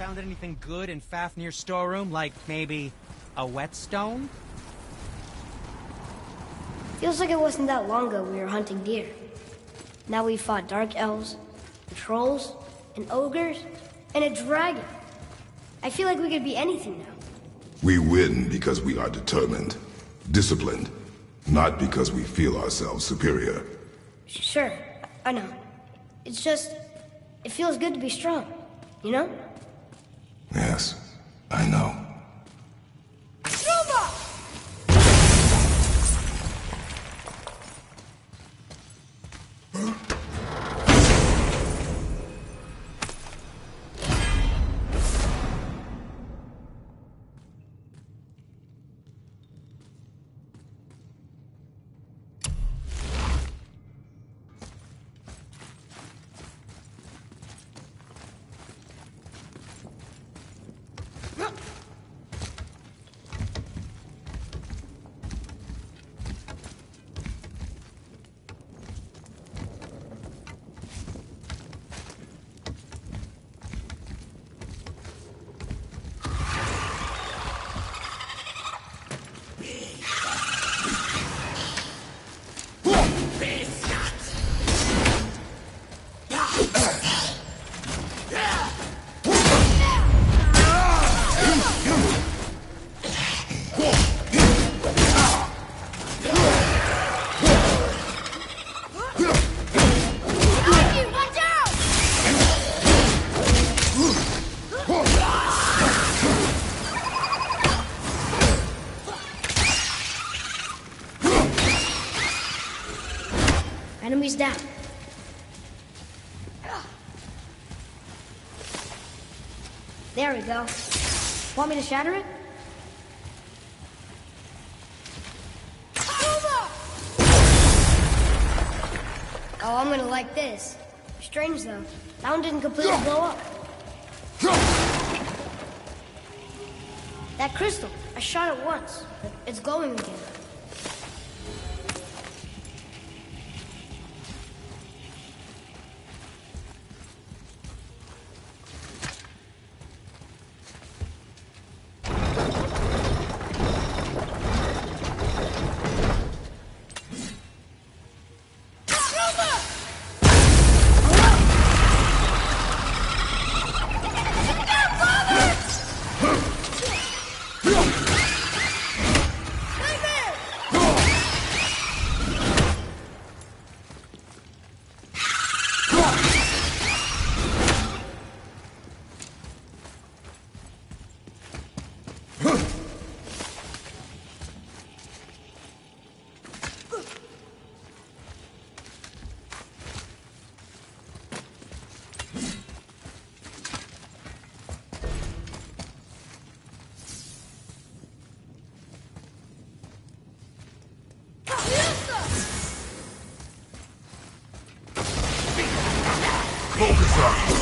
Found anything good in Fafnir's storeroom? Like, maybe a whetstone? Feels like it wasn't that long ago we were hunting deer. Now we fought dark elves, and trolls, and ogres, and a dragon. I feel like we could be anything now. We win because we are determined, disciplined, not because we feel ourselves superior. Sure, I know. It's just, it feels good to be strong, you know? Yes, I know. Enemies down. There we go. Want me to shatter it? Oh, I'm gonna like this. Strange though. That one didn't completely blow up. That crystal, I shot it once, but it's glowing again. Focus up!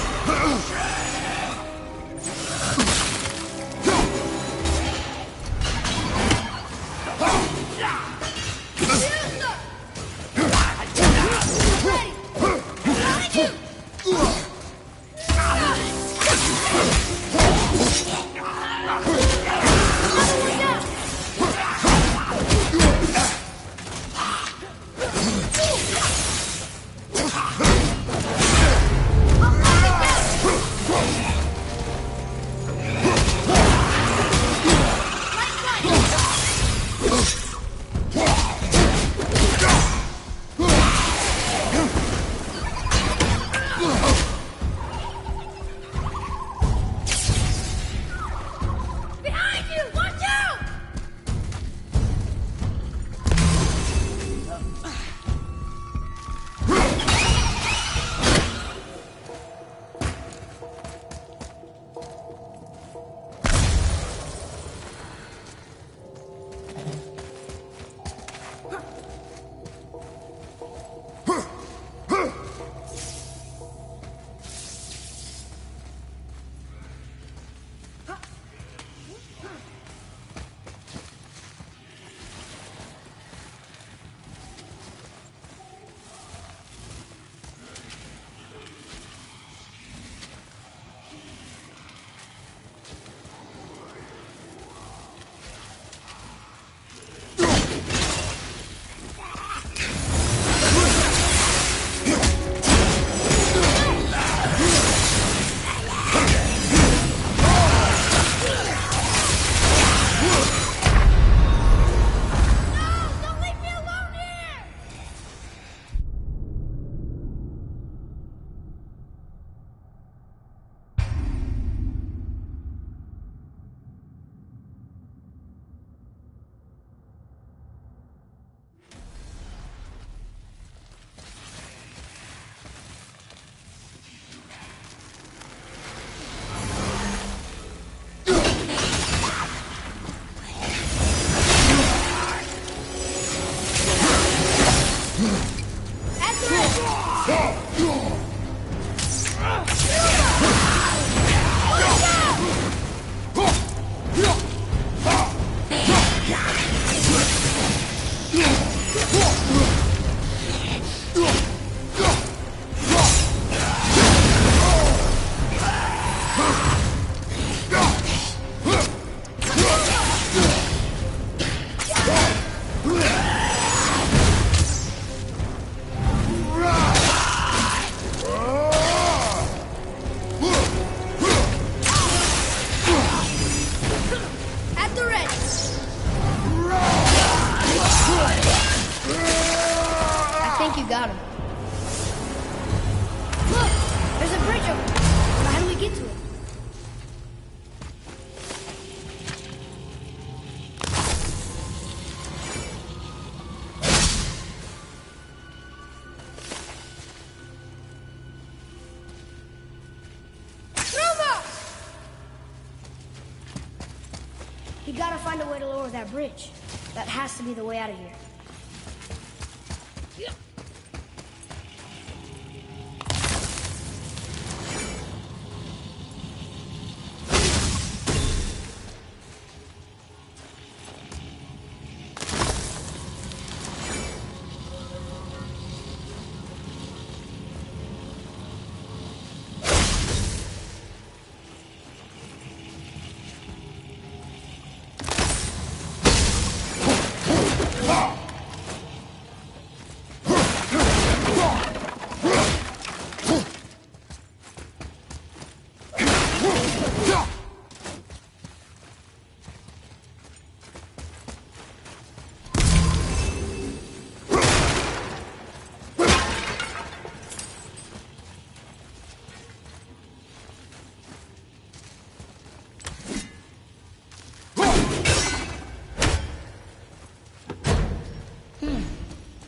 We gotta find a way to lower that bridge. That has to be the way out of here.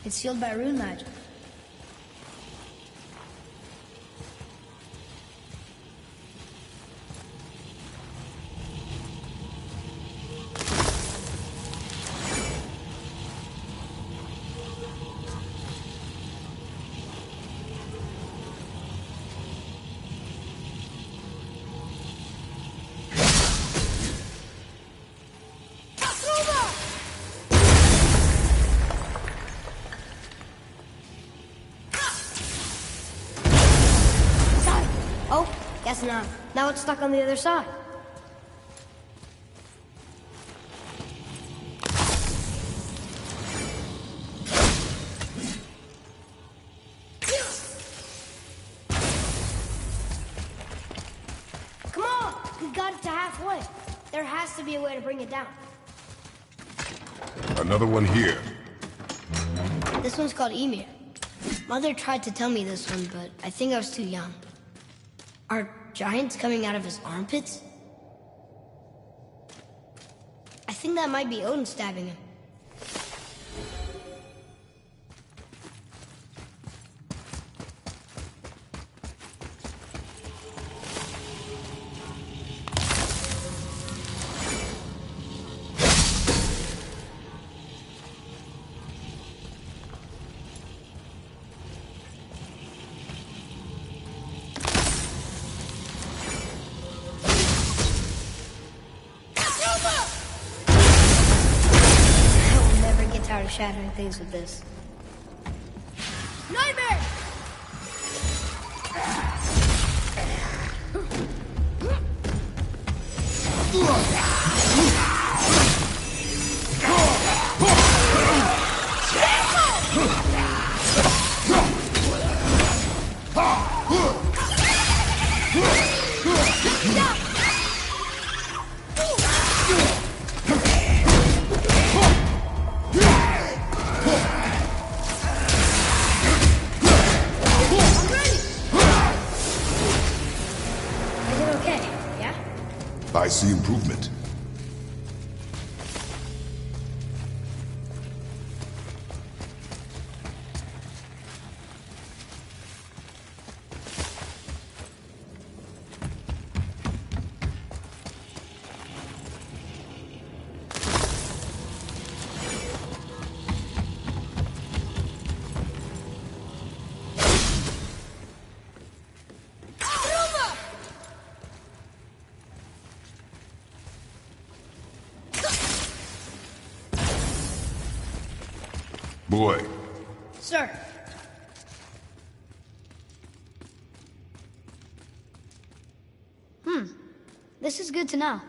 It's sealed by rune magic. Oh, guess not. Now it's stuck on the other side. Come on! We got it to halfway. There has to be a way to bring it down. Another one here. This one's called Ymir. Mother tried to tell me this one, but I think I was too young. Are giants coming out of his armpits? I think that might be Odin stabbing him. Tired of shattering things with this. Nightmare! I see improvement. Boy. Sir. This is good to know.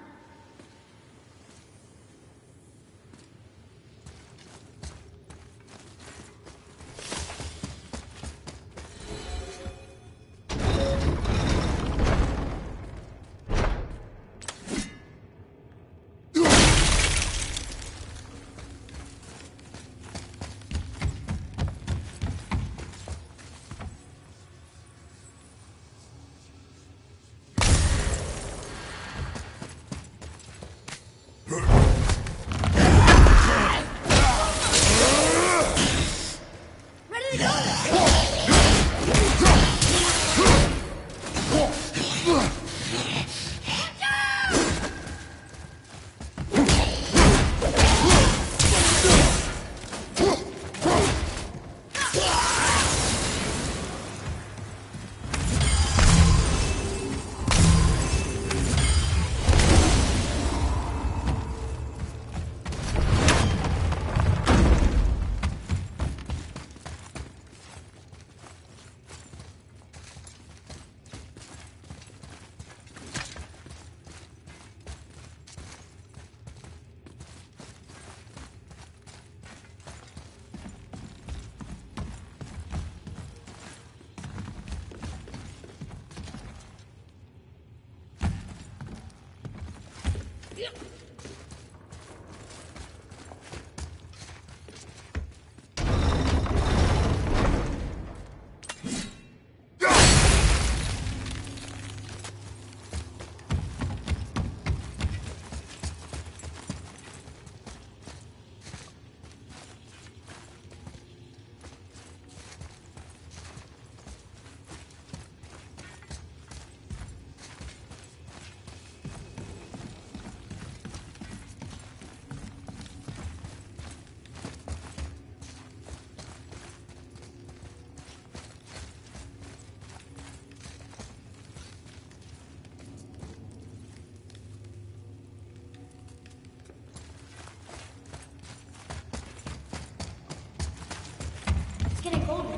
It's getting colder.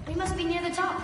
We must be near the top.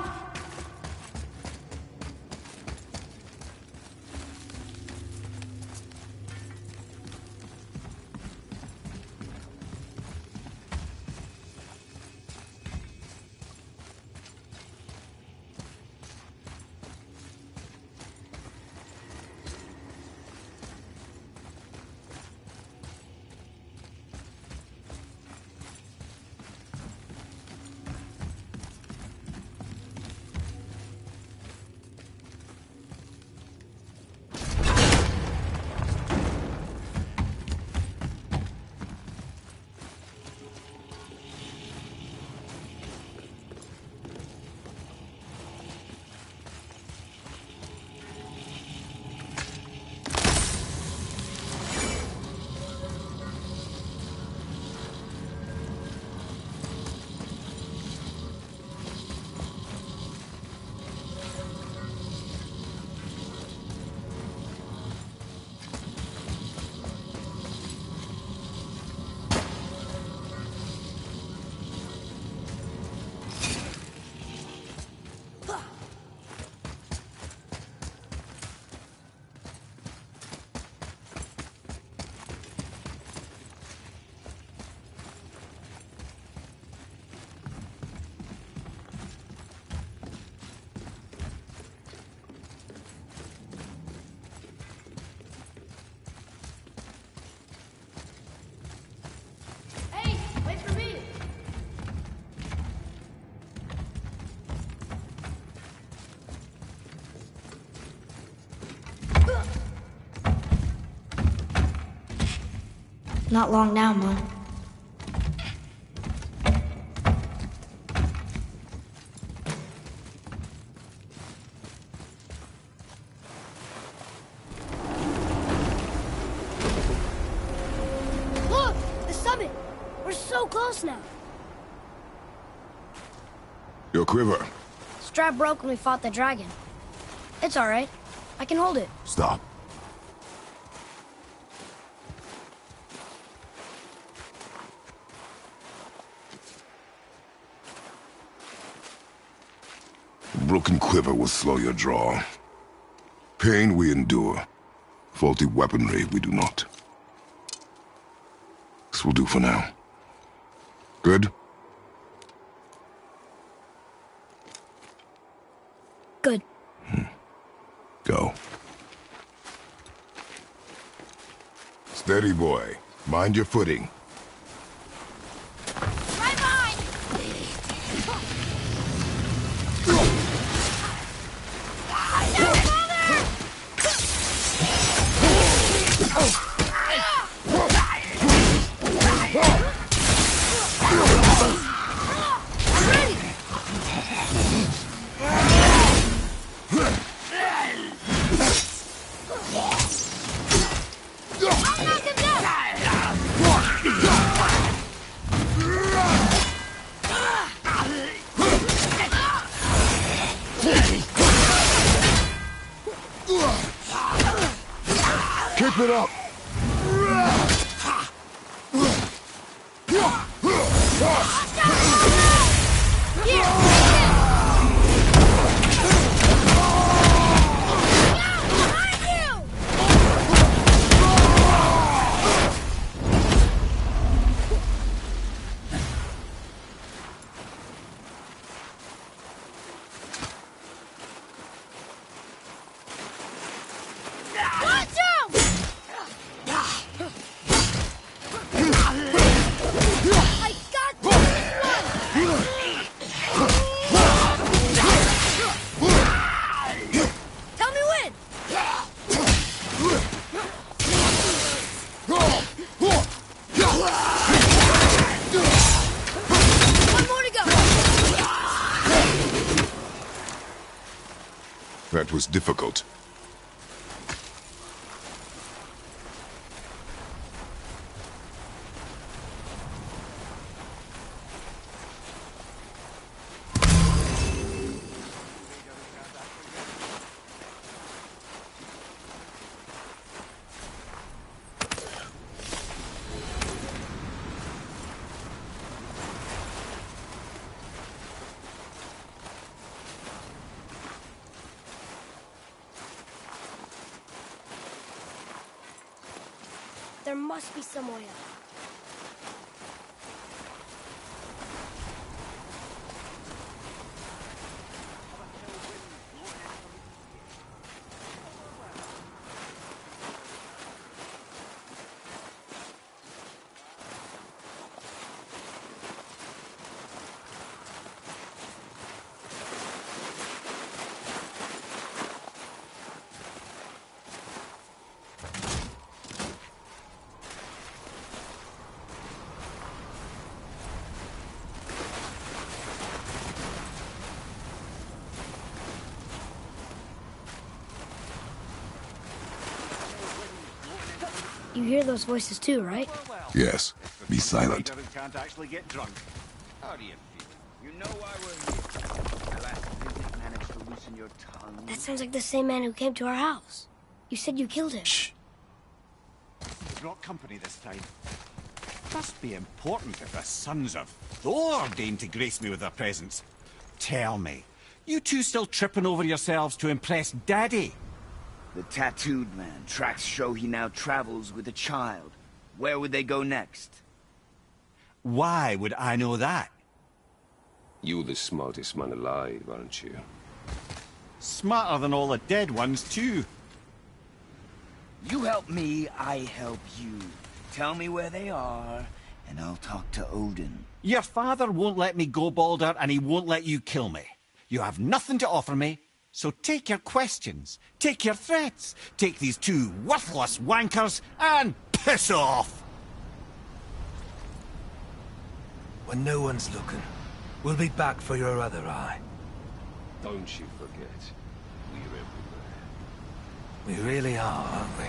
Hey, wait for me. Not long now, Mom. Look! The summit! We're so close now. Your quiver. Strap broke when we fought the dragon. It's alright. I can hold it. Stop. Broken quiver will slow your draw. Pain we endure. Faulty weaponry we do not. This will do for now. Good? Good. Go. Steady, boy. Mind your footing. Right behind! Keep it up! That was difficult. There must be some way out. You hear those voices too, right? Yes. Be silent. Can't actually get drunk. How do you feel? You know why we're here. The last visit managed to loosen your tongue. That sounds like the same man who came to our house. You said you killed him. Shh. You brought company this time. Must be important if the sons of Thor deign to grace me with their presence. Tell me, you two still tripping over yourselves to impress Daddy? The tattooed man. Tracks show he now travels with a child. Where would they go next? Why would I know that? You're the smartest man alive, aren't you? Smarter than all the dead ones, too. You help me, I help you. Tell me where they are, and I'll talk to Odin. Your father won't let me go, Baldur, and he won't let you kill me. You have nothing to offer me, so take your questions, take your threats, take these two worthless wankers, and piss off! When no one's looking, we'll be back for your other eye. Don't you forget, we're everywhere. We really are, aren't we?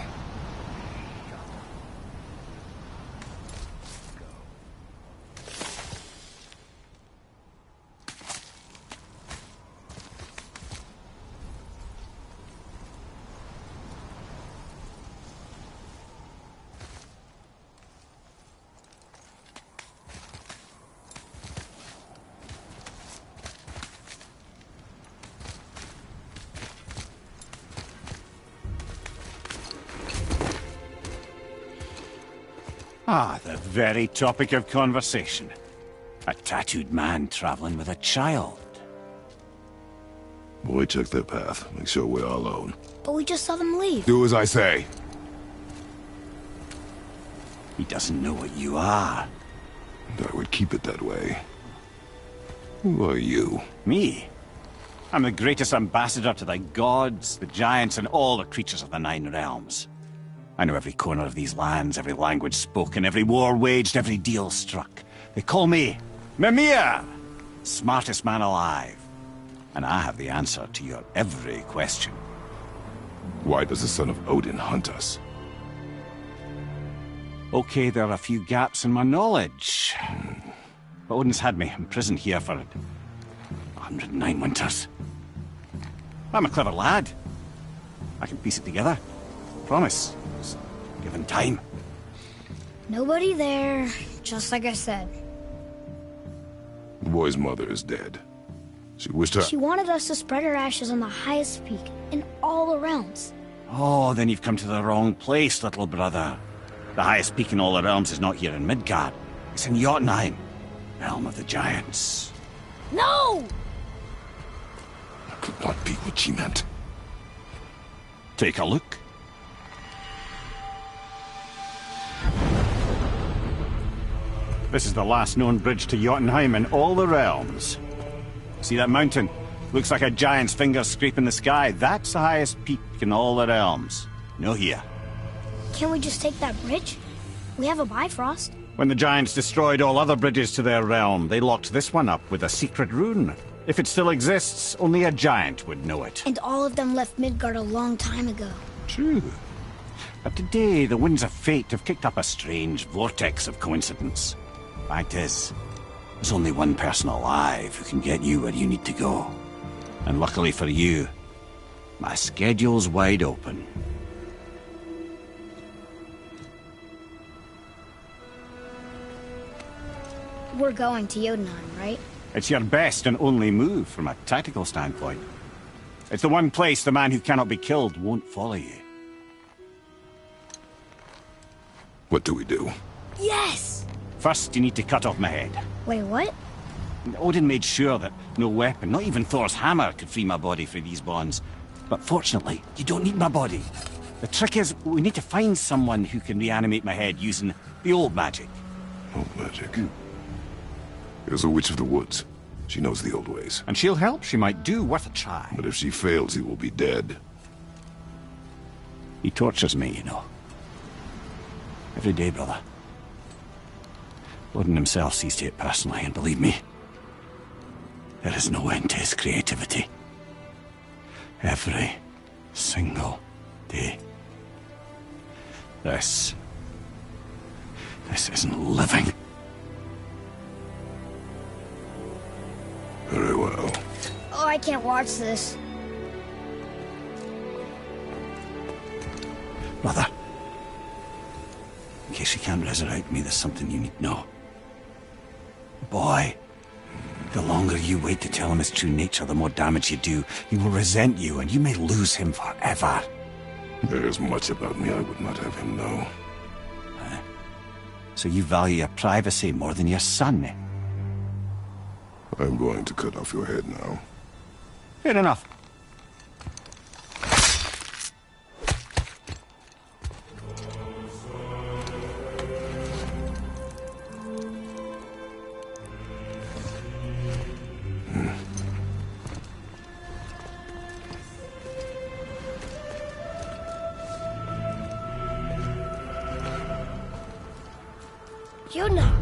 Ah, the very topic of conversation. A tattooed man traveling with a child. Boy, check their path. Make sure we're all alone. But we just saw them leave. Do as I say. He doesn't know what you are. And I would keep it that way. Who are you? Me? I'm the greatest ambassador to the gods, the giants, and all the creatures of the Nine Realms. I know every corner of these lands, every language spoken, every war waged, every deal struck. They call me Mimir, smartest man alive. And I have the answer to your every question. Why does the son of Odin hunt us? Okay, there are a few gaps in my knowledge. But Odin's had me imprisoned here for 109 winters. I'm a clever lad. I can piece it together. Promise. Just given time. Nobody there, just like I said. The boy's mother is dead. She wished her... She wanted us to spread her ashes on the highest peak in all the realms. Oh, then you've come to the wrong place, little brother. The highest peak in all the realms is not here in Midgard. It's in Jotunheim, realm of the giants. No! That could not be what she meant. Take a look. This is the last known bridge to Jotunheim in all the realms. See that mountain? Looks like a giant's finger scraping the sky. That's the highest peak in all the realms. No here. Can't we just take that bridge? We have a Bifrost. When the giants destroyed all other bridges to their realm, they locked this one up with a secret rune. If it still exists, only a giant would know it. And all of them left Midgard a long time ago. True. But today, the winds of fate have kicked up a strange vortex of coincidence. Fact is, there's only one person alive who can get you where you need to go. And luckily for you, my schedule's wide open. We're going to Jotunheim, right? It's your best and only move from a tactical standpoint. It's the one place the man who cannot be killed won't follow you. What do we do? Yes! First, you need to cut off my head. Wait, what? Odin made sure that no weapon, not even Thor's hammer, could free my body from these bonds. But fortunately, you don't need my body. The trick is, we need to find someone who can reanimate my head using the old magic. Old magic. There's a witch of the woods. She knows the old ways. And she'll help. She might do worth a try. But if she fails, he will be dead. He tortures me, you know. Every day, brother. Odin himself sees to it personally, and believe me, there is no end to his creativity. Every single day. This isn't living. Very well. Oh, I can't watch this. Brother, in case you can't resurrect me, there's something you need to know. Boy, the longer you wait to tell him his true nature, the more damage you do. He will resent you, and you may lose him forever. There is much about me I would not have him know. So you value your privacy more than your son, eh? I'm going to cut off your head now. Fair enough. Yona!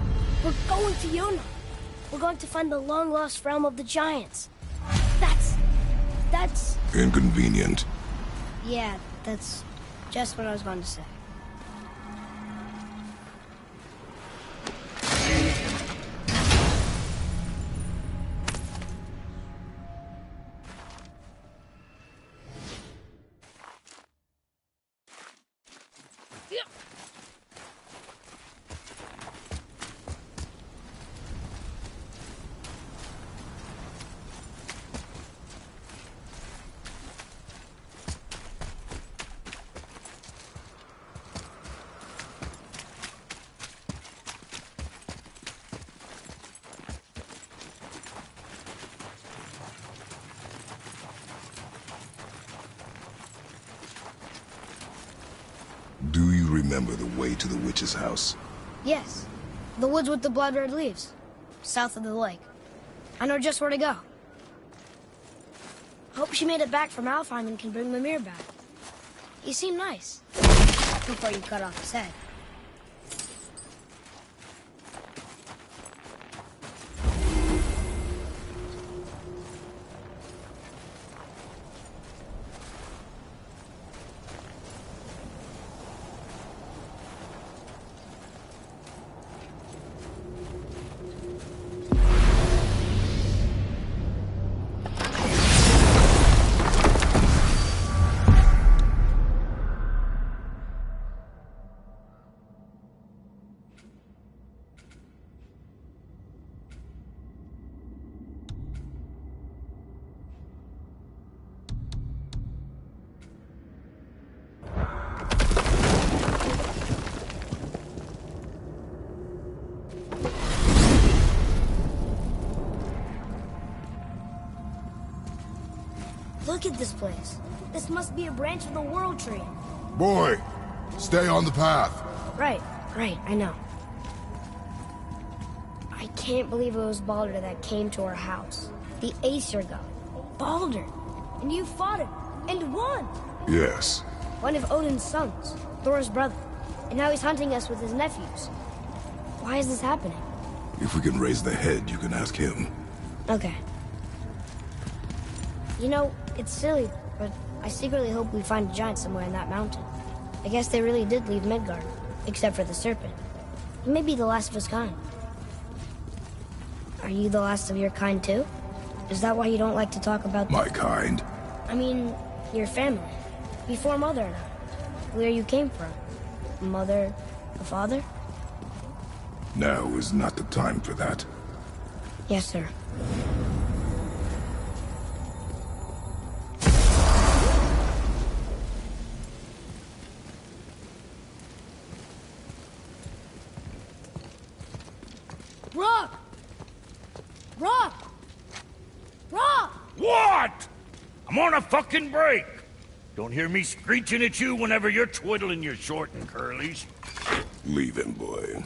We're going to Yona! We're going to find the long-lost realm of the giants. That's... Inconvenient. Yeah, that's just what I was going to say. Do you remember the way to the witch's house? Yes. The woods with the blood-red leaves. South of the lake. I know just where to go. Hope she made it back from Alfheim and can bring Mimir back. He seemed nice. Before you cut off his head. Look at this place. This must be a branch of the World Tree. Boy, stay on the path. Right, I know. I can't believe it was Baldur that came to our house. The Aesir god. Baldur! And you fought him, and won! Yes. One of Odin's sons, Thor's brother. And now he's hunting us with his nephews. Why is this happening? If we can raise the head, you can ask him. Okay. You know, it's silly, but I secretly hope we find a giant somewhere in that mountain. I guess they really did leave Midgard, except for the serpent. He may be the last of his kind. Are you the last of your kind too? Is that why you don't like to talk about My kind? I mean, your family. Before Mother and I. Where you came from. Mother, a father? Now is not the time for that. Yes, sir. Rock! Rock! Rock! What? I'm on a fucking break. Don't hear me screeching at you whenever you're twiddling your short and curlies. Leave him, boy.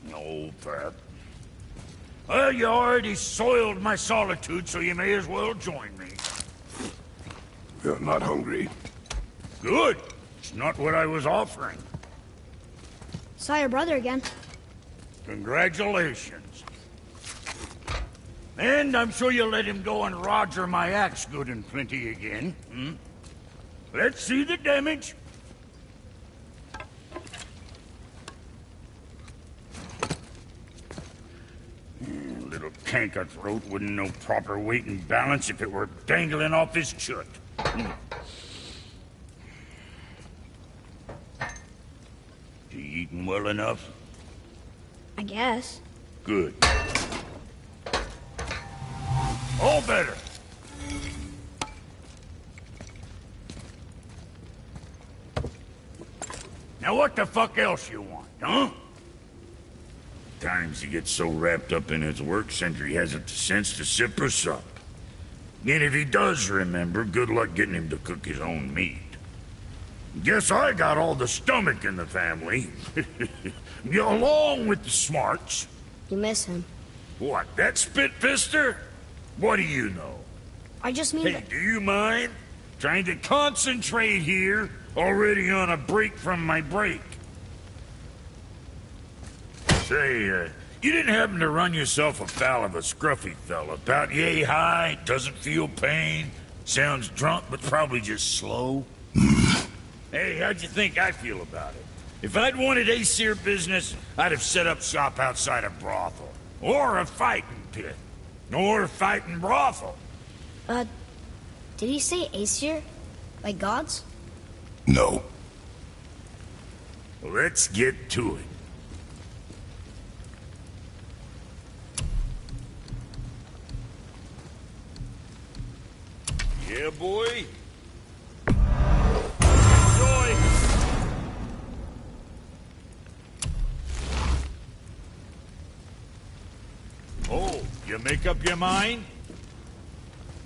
No, Pep. Well, you already soiled my solitude, so you may as well join me. You're not hungry. Good. It's not what I was offering. Saw your brother again. Congratulations. And I'm sure you'll let him go and Roger my axe good and plenty again. Hmm? Let's see the damage. Little canker-throat wouldn't know proper weight and balance if it were dangling off his chut. You eating well enough? I guess. Good. All better. Now what the fuck else you want, huh? Times he gets so wrapped up in his work, Sentry hasn't the sense to sip or sup. And if he does remember, good luck getting him to cook his own meat. Guess I got all the stomach in the family. Along with the smarts. You miss him. What, that spit-fister? What do you know? I just mean Hey, that... do you mind? Trying to concentrate here, already on a break from my break. Say, you didn't happen to run yourself afoul of a scruffy fella, about yay high, doesn't feel pain, sounds drunk but probably just slow? Hey, how'd you think I feel about it? If I'd wanted Aesir business, I'd have set up shop outside a brothel. Or a fighting pit. Or a fighting brothel. Did he say Aesir? Like gods? No. Let's get to it. Yeah, boy. Enjoy. Oh, you make up your mind?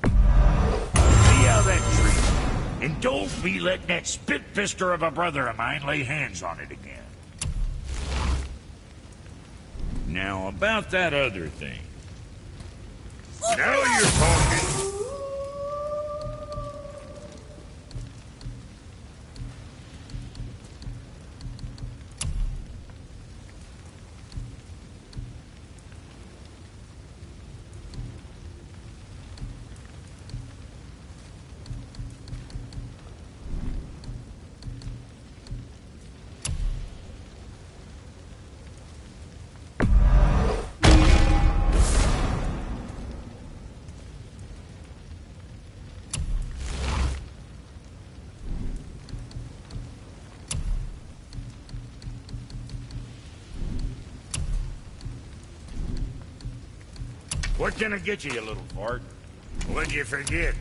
See how that treats. And don't be letting that spit-fister of a brother of mine lay hands on it again. Now, about that other thing. Now you're talking. What can I get you, you little fart? What'd you forget?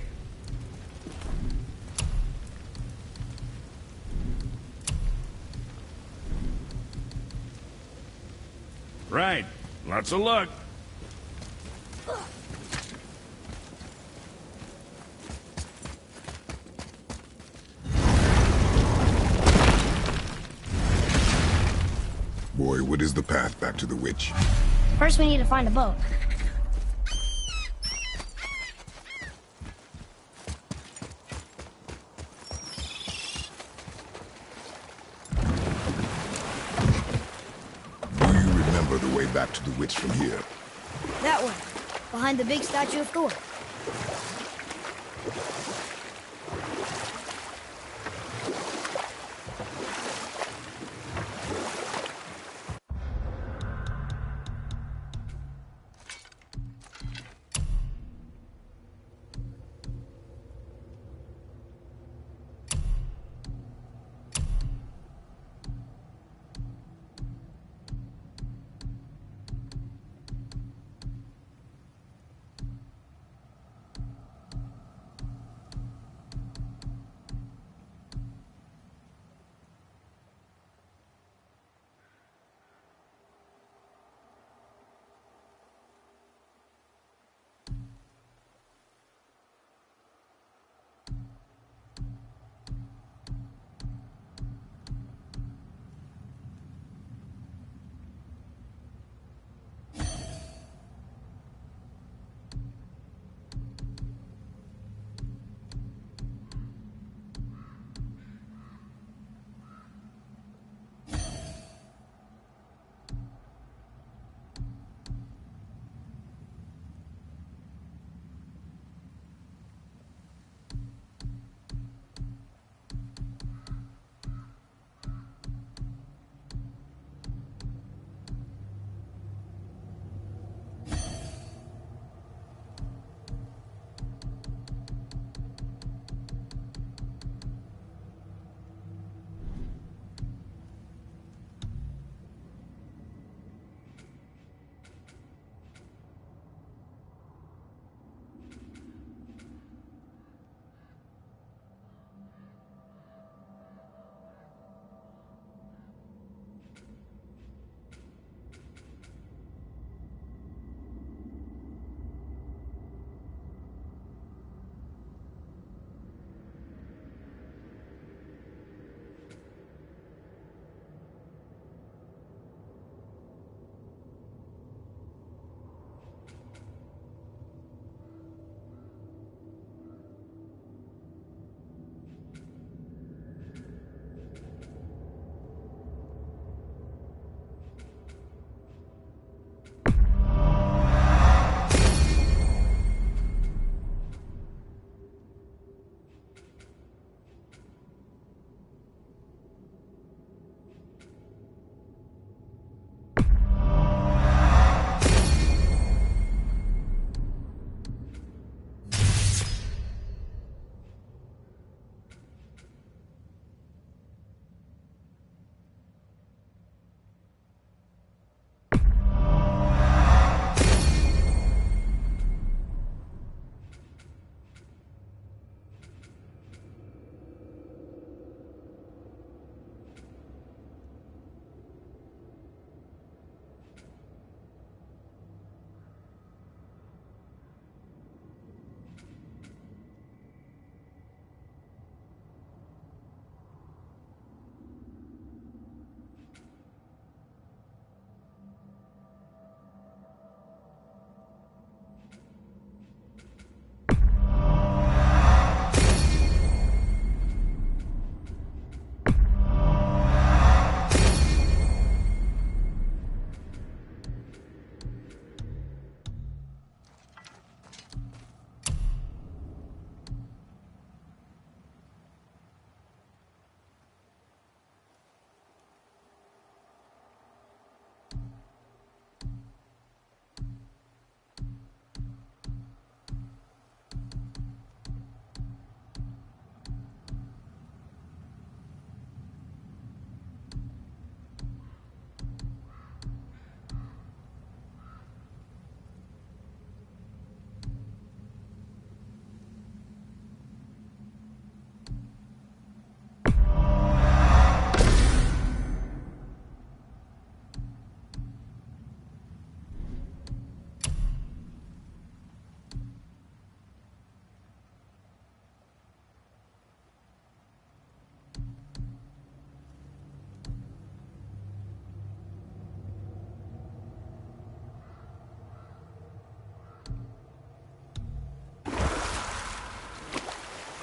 Right. Lots of luck. Boy, what is the path back to the witch? First we need to find a boat. Do you remember the way back to the witch from here? That way. Behind the big statue of Thor.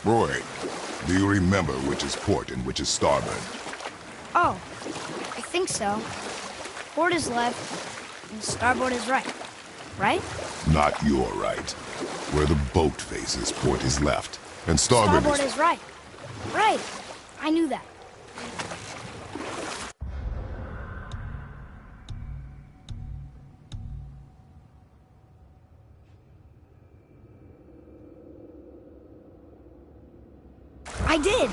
Boy, do you remember which is port and which is starboard? Oh, I think so. Port is left, and starboard is right. Right? Not your right. Where the boat faces, port is left, and starboard is right. Right. I knew that. I did!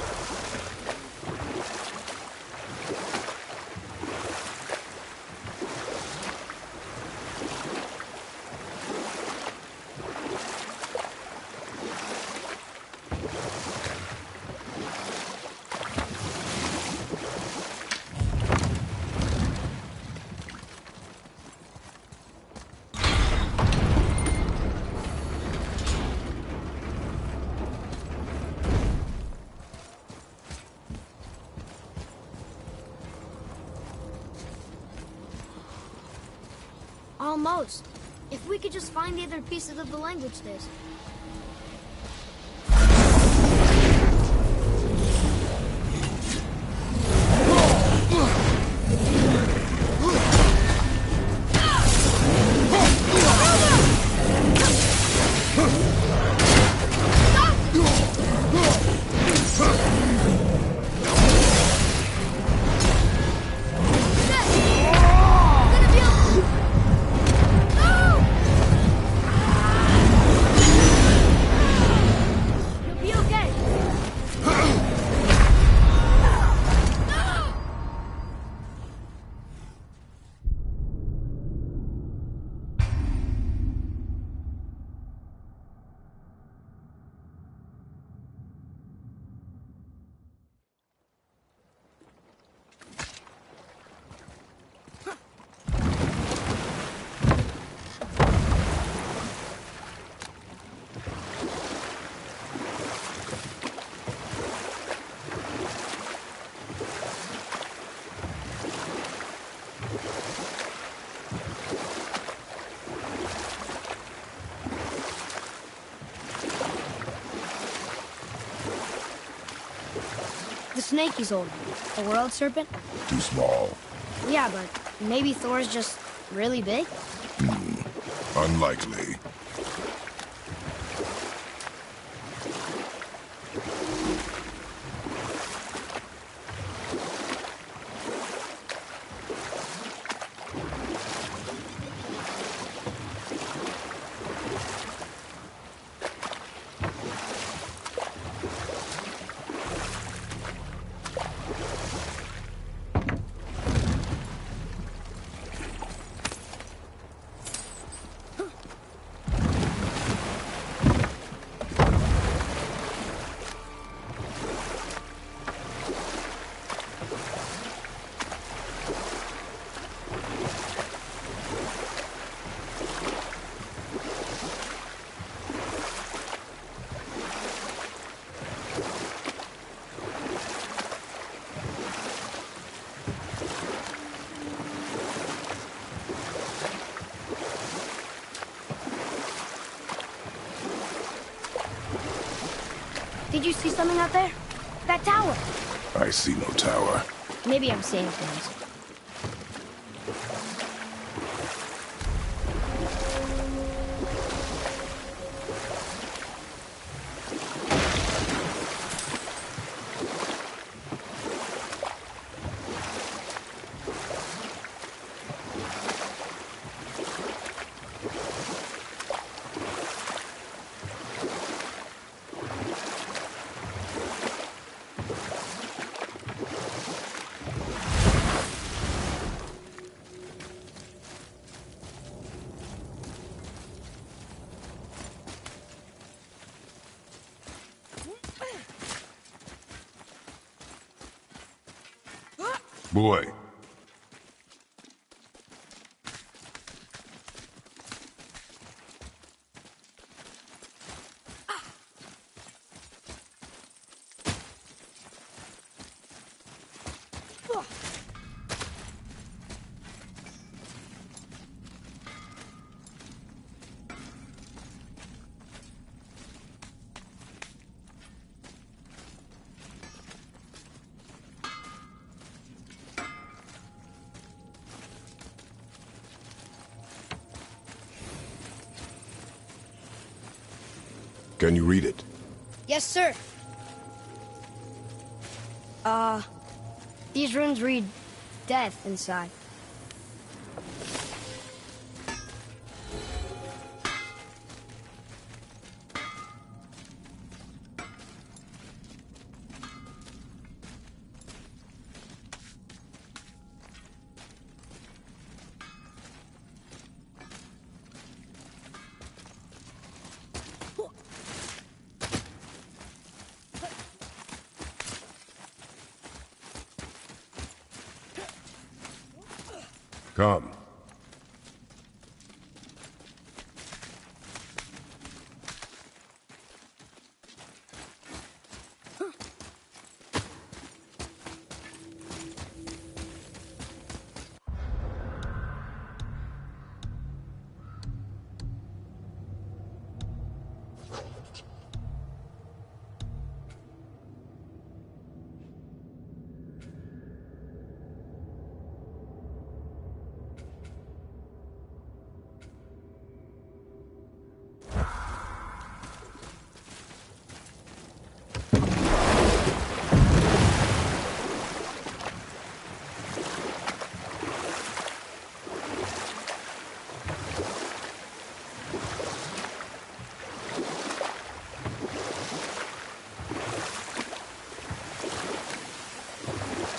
Almost. If we could just find the other pieces of the language disc. The snake he's holding. A world serpent? Too small. Yeah, but maybe Thor's just really big? Unlikely. Did you see something out there? That tower. I see no tower. Maybe I'm seeing things. Boy. Can you read it? Yes, sir. These runes read death inside. Come.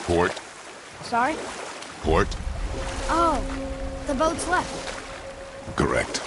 Port. Sorry? Port. Oh, the boat's left. Correct.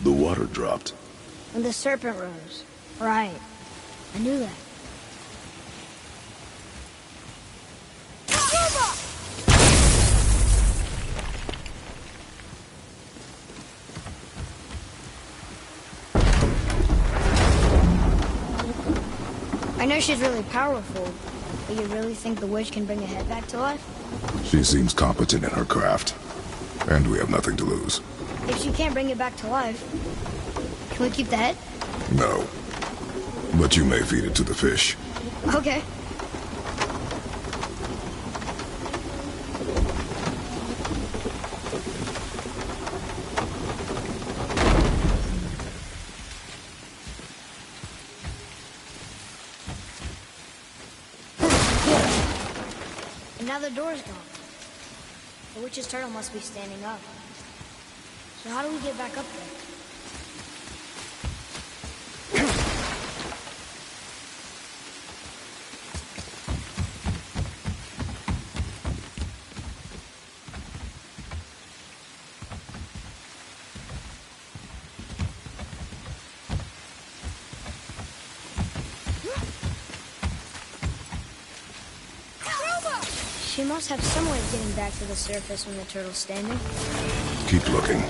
The water dropped. When the serpent rose. Right. I knew that. I know she's really powerful, but you really think the witch can bring a head back to life? She seems competent in her craft. And we have nothing to lose. If she can't bring it back to life, can we keep the head? No. But you may feed it to the fish. Okay. And now the door's gone. The witch's turtle must be standing up. So how do we get back up there? She must have some way of getting back to the surface when the turtle's standing. Keep looking.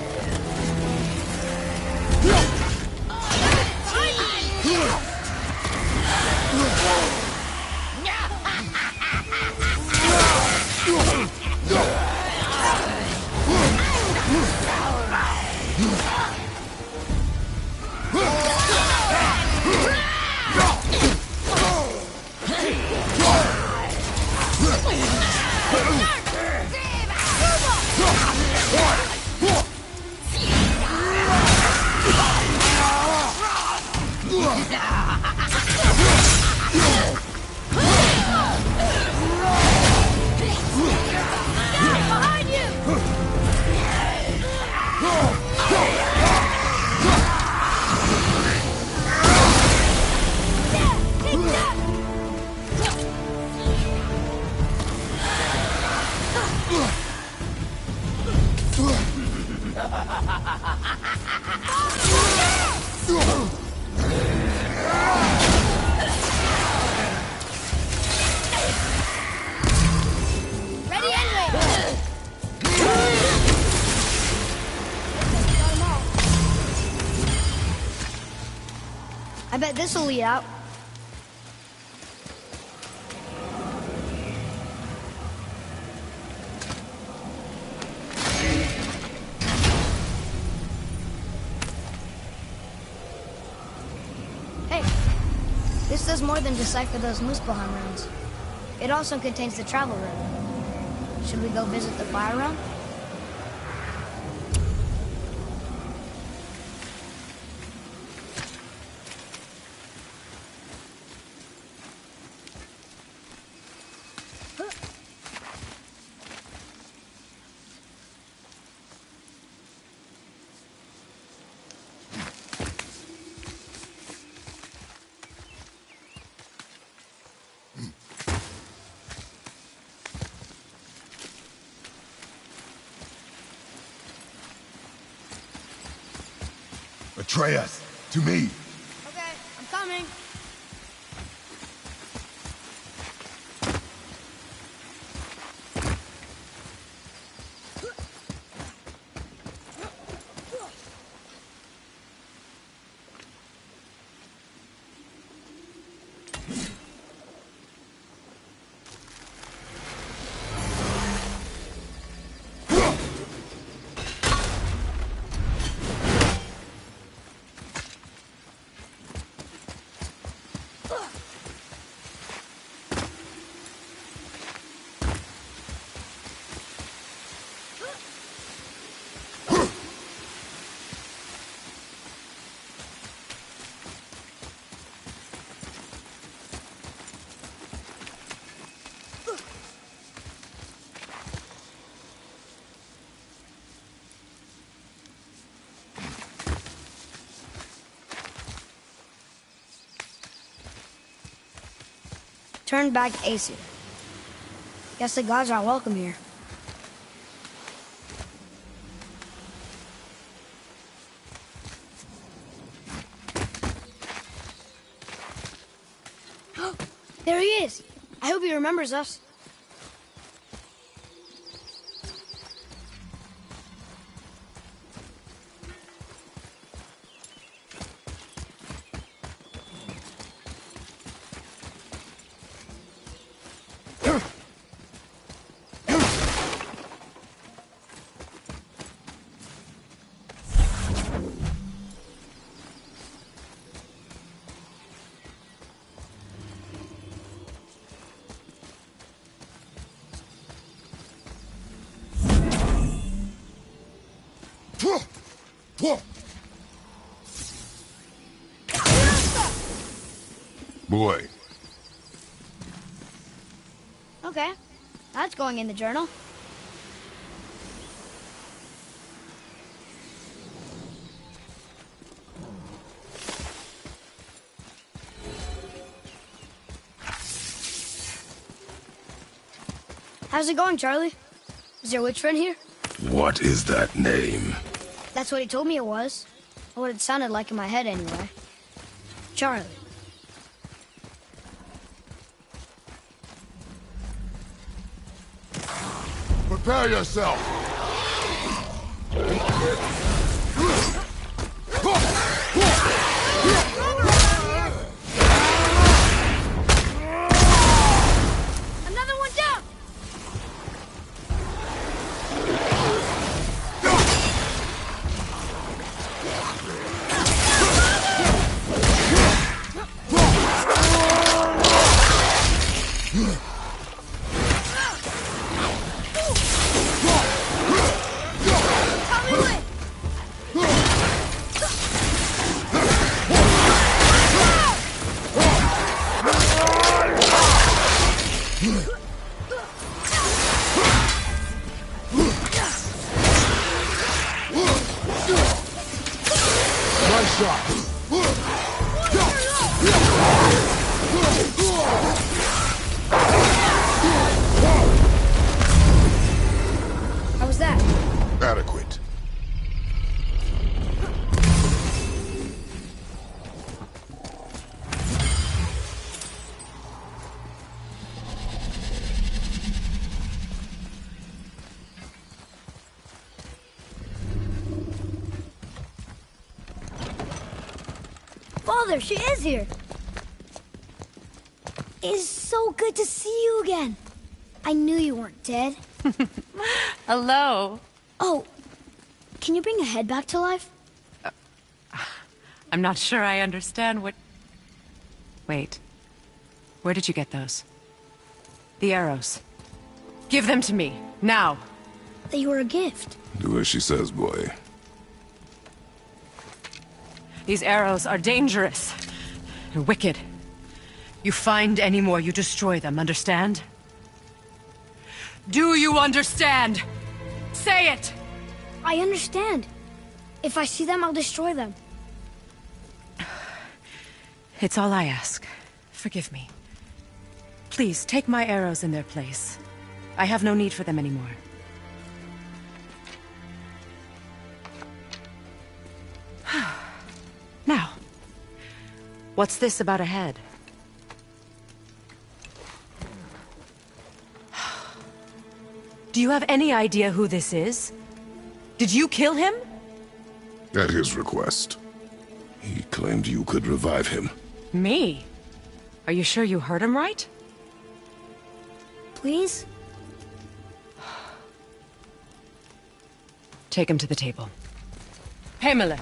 Ready anyway! I bet this'll lead out. Hey, this does more than decipher those Muspelheim runes. It also contains the travel rune. Should we go visit the fire realm? Atreus, to me. Okay, I'm coming. Turn back Aesir. Guess the gods are welcome here. There he is! I hope he remembers us. Boy. Okay, that's going in the journal. How's it going, Charlie? Is your witch friend here? What is that name? That's what he told me it was. Or what it sounded like in my head, anyway. Charlie. Prepare yourself! Another one down! Nice shot. How was that? Adequate. Father, she is here. It is so good to see you again. I knew you weren't dead. Hello. Oh, can you bring a head back to life? I'm not sure I understand what... Wait. Where did you get those? The arrows. Give them to me, now. They were a gift. Do as she says, boy. These arrows are dangerous. They're wicked. You find any more, you destroy them, understand? Do you understand? Say it! I understand. If I see them, I'll destroy them. It's all I ask. Forgive me. Please, take my arrows in their place. I have no need for them anymore. Now, what's this about a head? Do you have any idea who this is? Did you kill him? At his request. He claimed you could revive him. Me? Are you sure you heard him right? Please? Take him to the table. Pamela.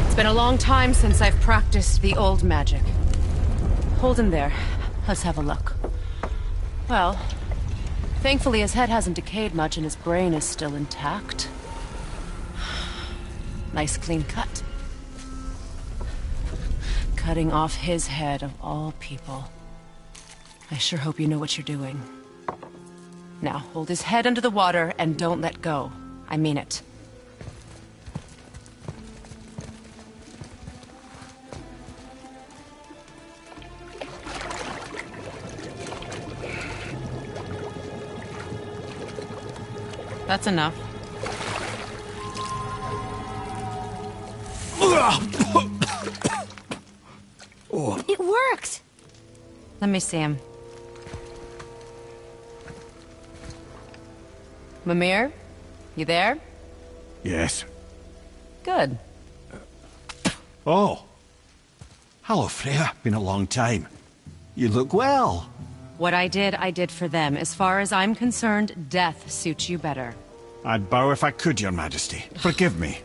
It's been a long time since I've practiced the old magic. Hold him there. Let's have a look. Well, thankfully his head hasn't decayed much and his brain is still intact. Nice clean cut. Cutting off his head of all people. I sure hope you know what you're doing. Now, hold his head under the water and don't let go. I mean it. That's enough. It worked! Let me see him. Mimir? You there? Yes. Good. Oh. Hello, Freya. Been a long time. You look well. What I did for them. As far as I'm concerned, death suits you better. I'd bow if I could, Your Majesty. Forgive me.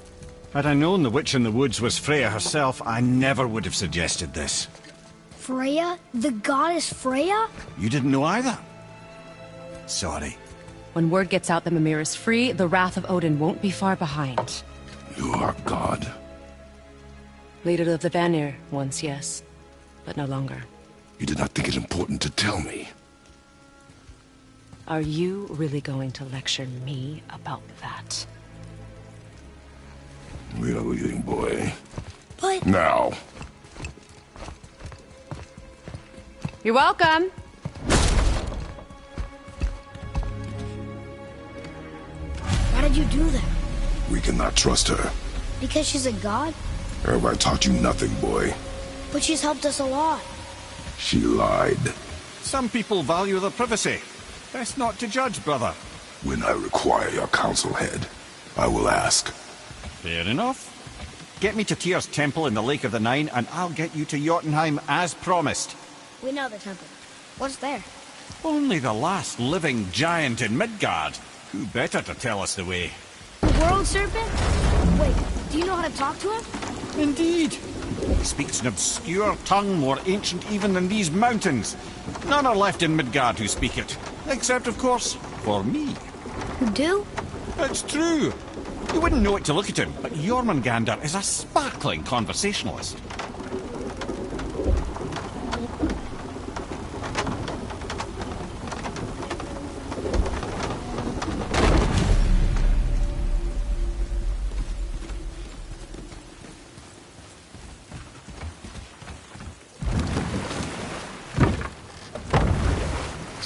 Had I known the witch in the woods was Freya herself, I never would have suggested this. Freya? The goddess Freya? You didn't know either? Sorry. When word gets out that Mimir is free, the wrath of Odin won't be far behind. You are God. Leader of the Vanir, once, yes. But no longer. You did not think it important to tell me. Are you really going to lecture me about that? We are leaving, boy. But... Now. You're welcome. Why did you do that? We cannot trust her. Because she's a god? Have I taught you nothing, boy? But she's helped us a lot. She lied. Some people value their privacy. Best not to judge, brother. When I require your council head, I will ask. Fair enough. Get me to Tyr's temple in the Lake of the Nine, and I'll get you to Jotunheim as promised. We know the temple. What's there? Only the last living giant in Midgard. Who better to tell us the way? The world serpent? Wait, do you know how to talk to him? Indeed. He speaks an obscure tongue more ancient even than these mountains. None are left in Midgard who speak it. Except, of course, for me. Who do? It's true. You wouldn't know it to look at him, but Jormungandr is a sparkling conversationalist.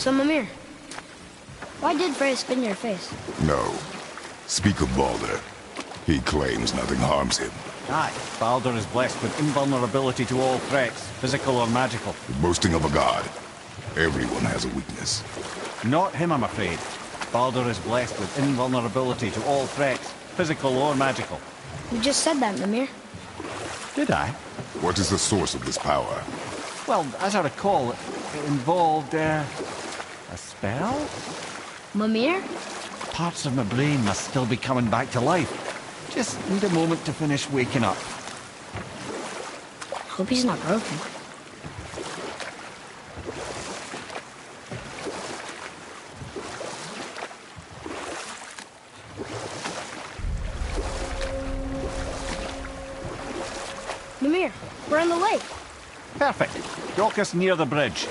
So, Mimir, why did Freya spit in your face? No. Speak of Baldur. He claims nothing harms him. Aye, Baldur is blessed with invulnerability to all threats, physical or magical. The boasting of a god. Everyone has a weakness. Not him, I'm afraid. Baldur is blessed with invulnerability to all threats, physical or magical. You just said that, Mimir. Did I? What is the source of this power? Well, as I recall, it involved, a spell? Mimir? Parts of my brain must still be coming back to life. Just need a moment to finish waking up. Hope he's not broken. Mimir, we're on the lake. Perfect. Dock us near the bridge.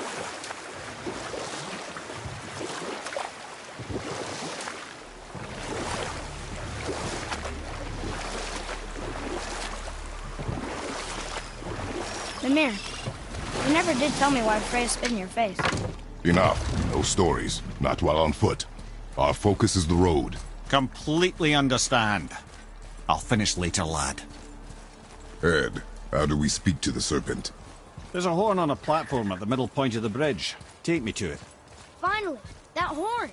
Mimir, you never did tell me why Freya spit in your face. Enough. No stories. Not while on foot. Our focus is the road. Completely understand. I'll finish later, lad. Ed, how do we speak to the serpent? There's a horn on a platform at the middle point of the bridge. Take me to it. Finally, that horn.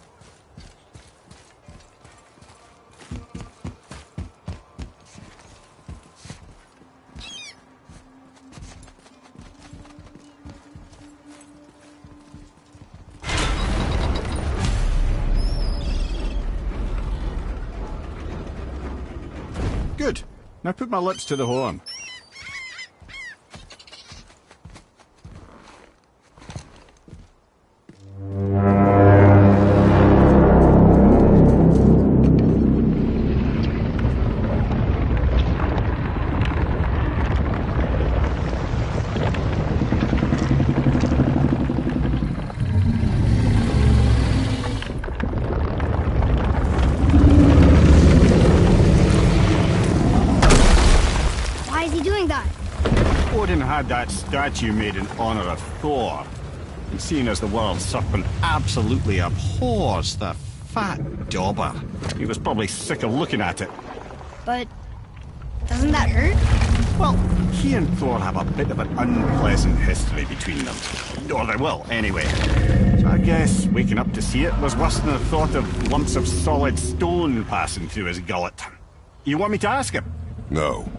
Good. Now put my lips to the horn. Odin had that statue made in honor of Thor. And seeing as the world serpent absolutely abhors the fat dauber, he was probably sick of looking at it. But doesn't that hurt? Well, he and Thor have a bit of an unpleasant history between them. Or they will, anyway. So I guess waking up to see it was worse than the thought of lumps of solid stone passing through his gullet. You want me to ask him? No.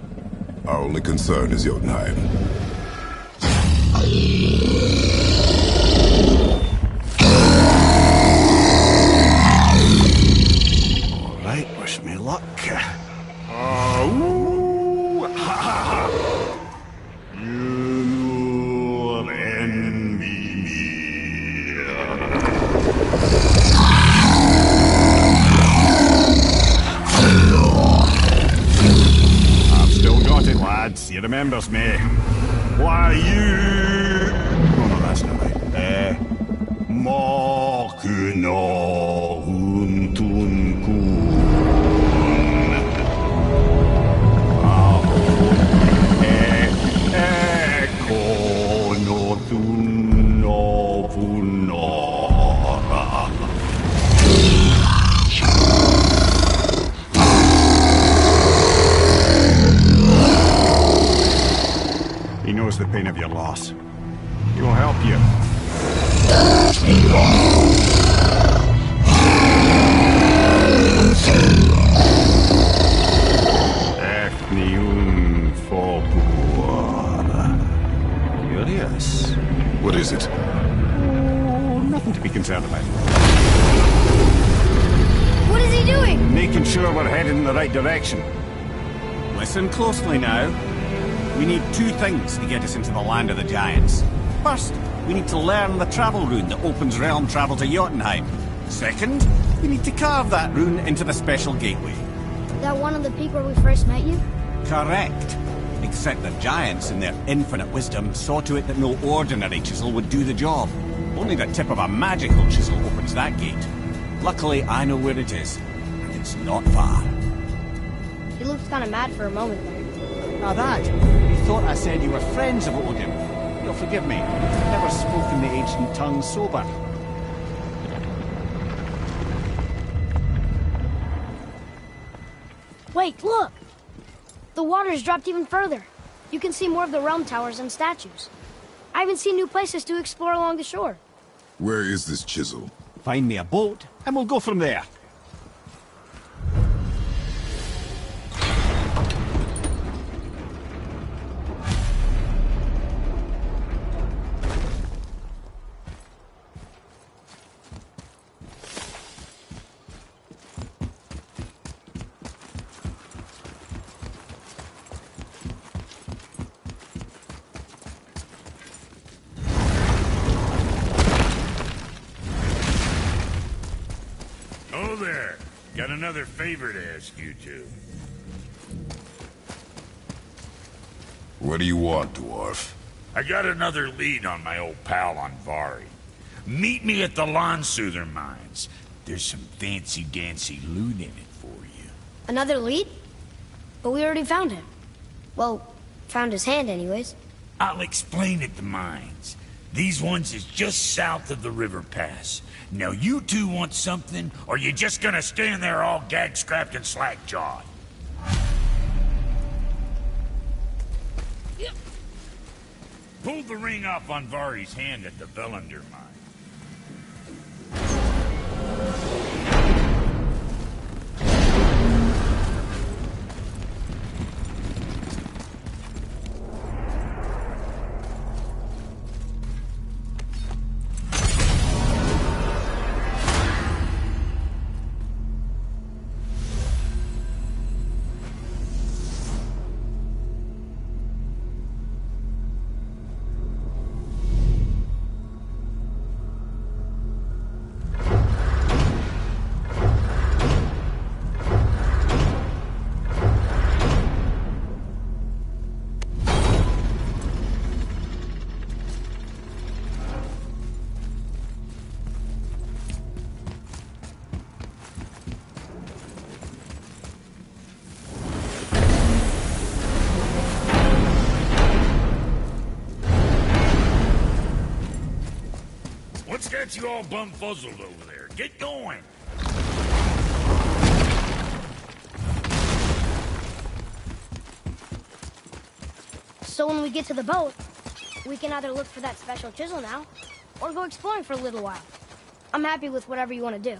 Our only concern is Jotunheim. All right, wish me luck. You envy me. I've still got it, lads. He remembers me. Why you? Oh no, that's not right. Makuna huntun kun. He knows the pain of your loss. He will help you. Efniun Fopur. Curious. What is it? Oh, nothing to be concerned about. What is he doing? Making sure we're headed in the right direction. Listen closely now. We need two things to get us into the land of the giants. First, we need to learn the travel rune that opens realm travel to Jotunheim. Second, we need to carve that rune into the special gateway. That one on the peak where we first met you? Correct. Except the giants, in their infinite wisdom, saw to it that no ordinary chisel would do the job. Only the tip of a magical chisel opens that gate. Luckily, I know where it is, and it's not far. You looked kind of mad for a moment there. Now that, you thought I said you were friends of Odin. You'll forgive me. I've never spoken the ancient tongue sober. lake, look! The water's dropped even further. You can see more of the realm towers and statues. I even see new places to explore along the shore. Where is this chisel? Find me a boat, and we'll go from there. Oh there. Got another favor to ask you two. What do you want, dwarf? I got another lead on my old pal Andvari. Meet me at the Lansoother mines. There's some fancy-dancy loot in it for you. Another lead? But we already found him. Well, found his hand anyways. I'll explain at the mines. These ones is just south of the river pass. Now you two want something, or you just gonna stand there all gag-scrapped and slack-jawed? Pulled the ring off Andvari's hand at the Velander mine. What's got you all bumfuzzled over there? Get going! So when we get to the boat, we can either look for that special chisel now, or go exploring for a little while. I'm happy with whatever you want to do.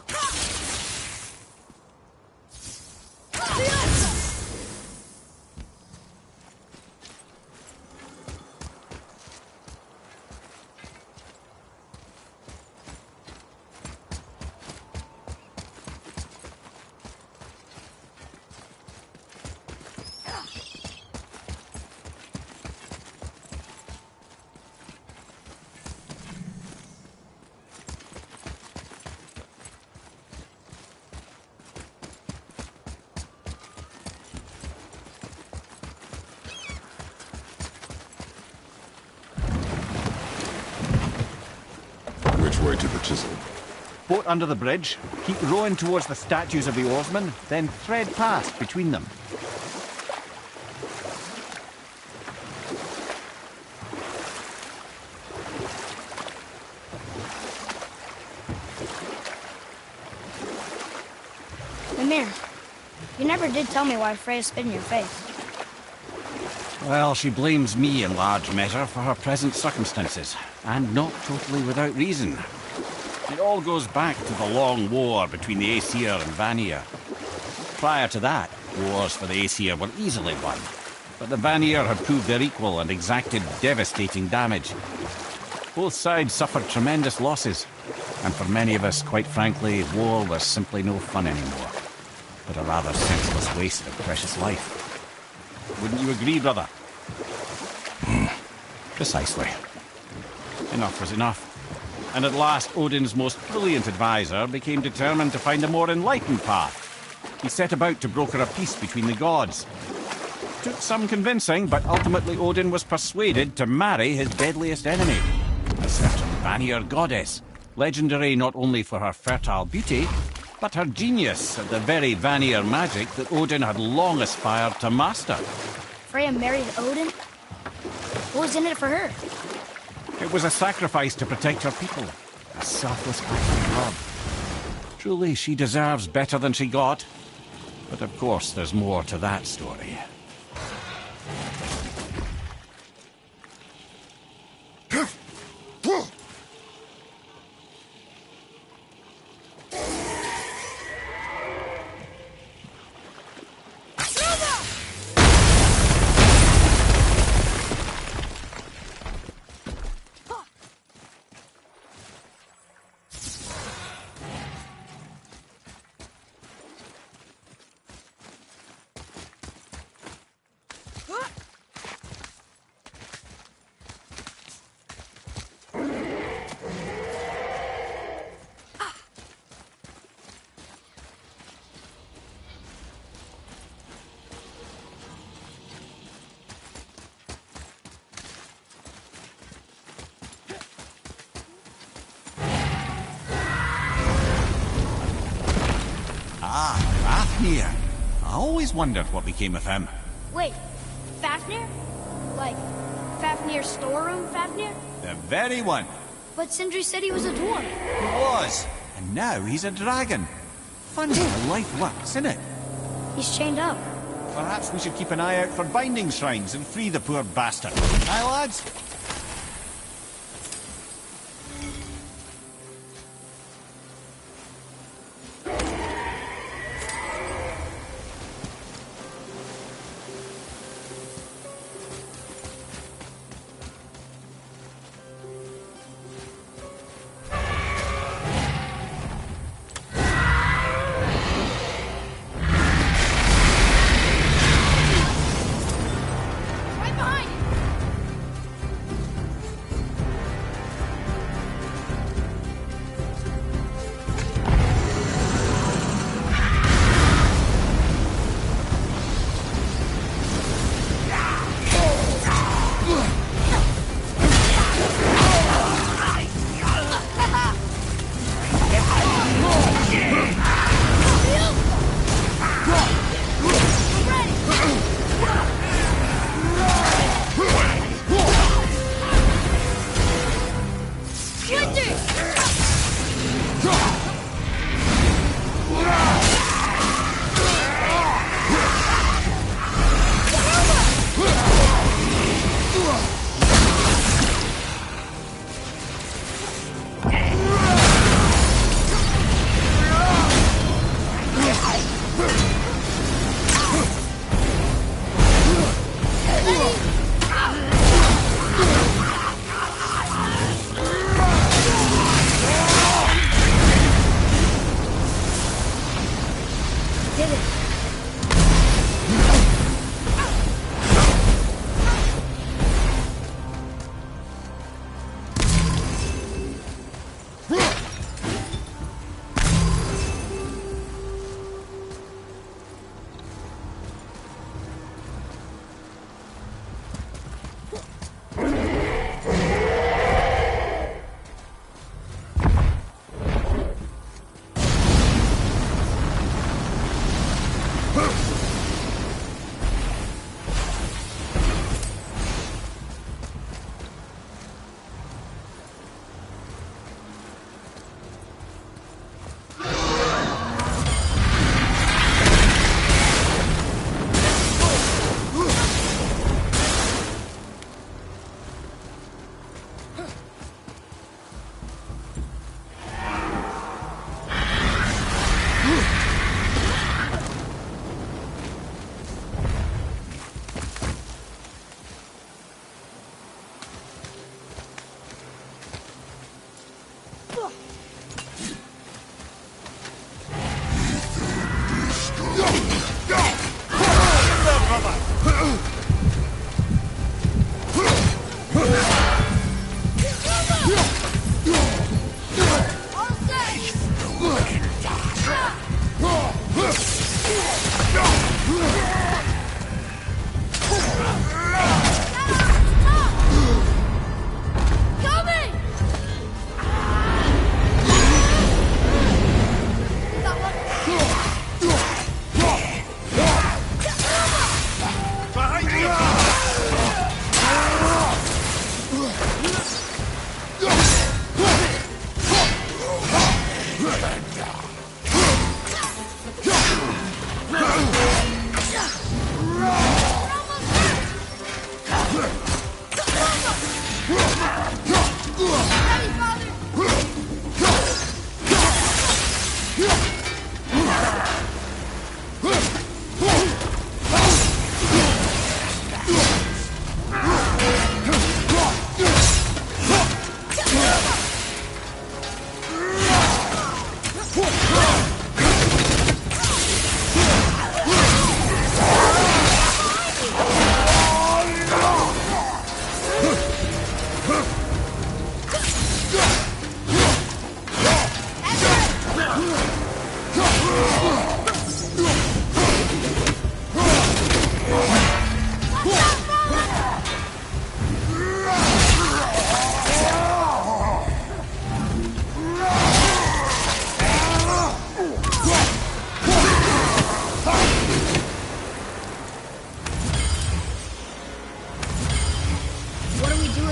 Which way to the chisel? Boat under the bridge, keep rowing towards the statues of the oarsmen, then thread past between them. Mimir, you never did tell me why Freya spit in your face. Well, she blames me in large measure for her present circumstances, and not totally without reason. It all goes back to the long war between the Aesir and Vanir. Prior to that, wars for the Aesir were easily won, but the Vanir had proved their equal and exacted devastating damage. Both sides suffered tremendous losses, and for many of us, quite frankly, war was simply no fun anymore, but a rather senseless waste of precious life. Wouldn't you agree, brother? Precisely. Enough was enough. And at last, Odin's most brilliant advisor became determined to find a more enlightened path. He set about to broker a peace between the gods. Took some convincing, but ultimately Odin was persuaded to marry his deadliest enemy, a certain Vanir goddess, legendary not only for her fertile beauty, but her genius at the very Vanir magic that Odin had long aspired to master. Freya married Odin? What was in it for her? It was a sacrifice to protect her people, a selfless act of love. Truly, she deserves better than she got. But of course, there's more to that story. Fafnir. I always wondered what became of him. Wait, Fafnir? Like, Fafnir's storeroom Fafnir? The very one. But Sindri said he was a dwarf. He was. And now he's a dragon. Funny how life works, isn't it? He's chained up. Perhaps we should keep an eye out for binding shrines and free the poor bastard. Aye, lads?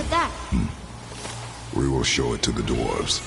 about that? We will show it to the dwarves.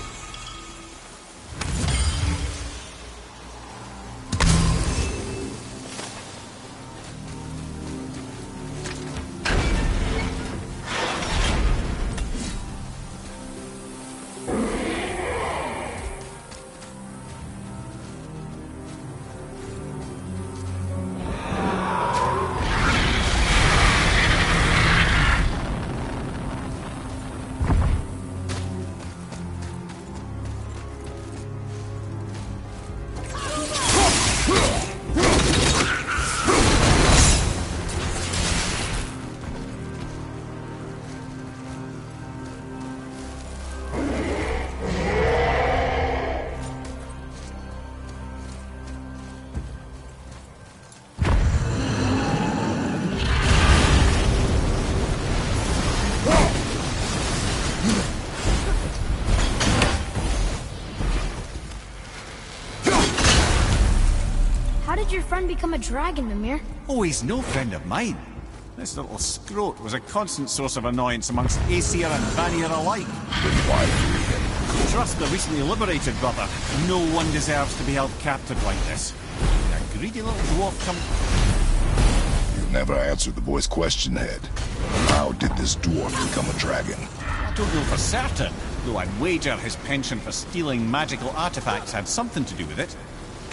How did your friend become a dragon, Mimir? Oh, he's no friend of mine. This little scrote was a constant source of annoyance amongst Aesir and Vanir alike. Trust the recently liberated brother. No one deserves to be held captive like this. A greedy little dwarf come... You never answered the boy's question, Head. How did this dwarf become a dragon? I don't know for certain, though I'd wager his penchant for stealing magical artifacts had something to do with it.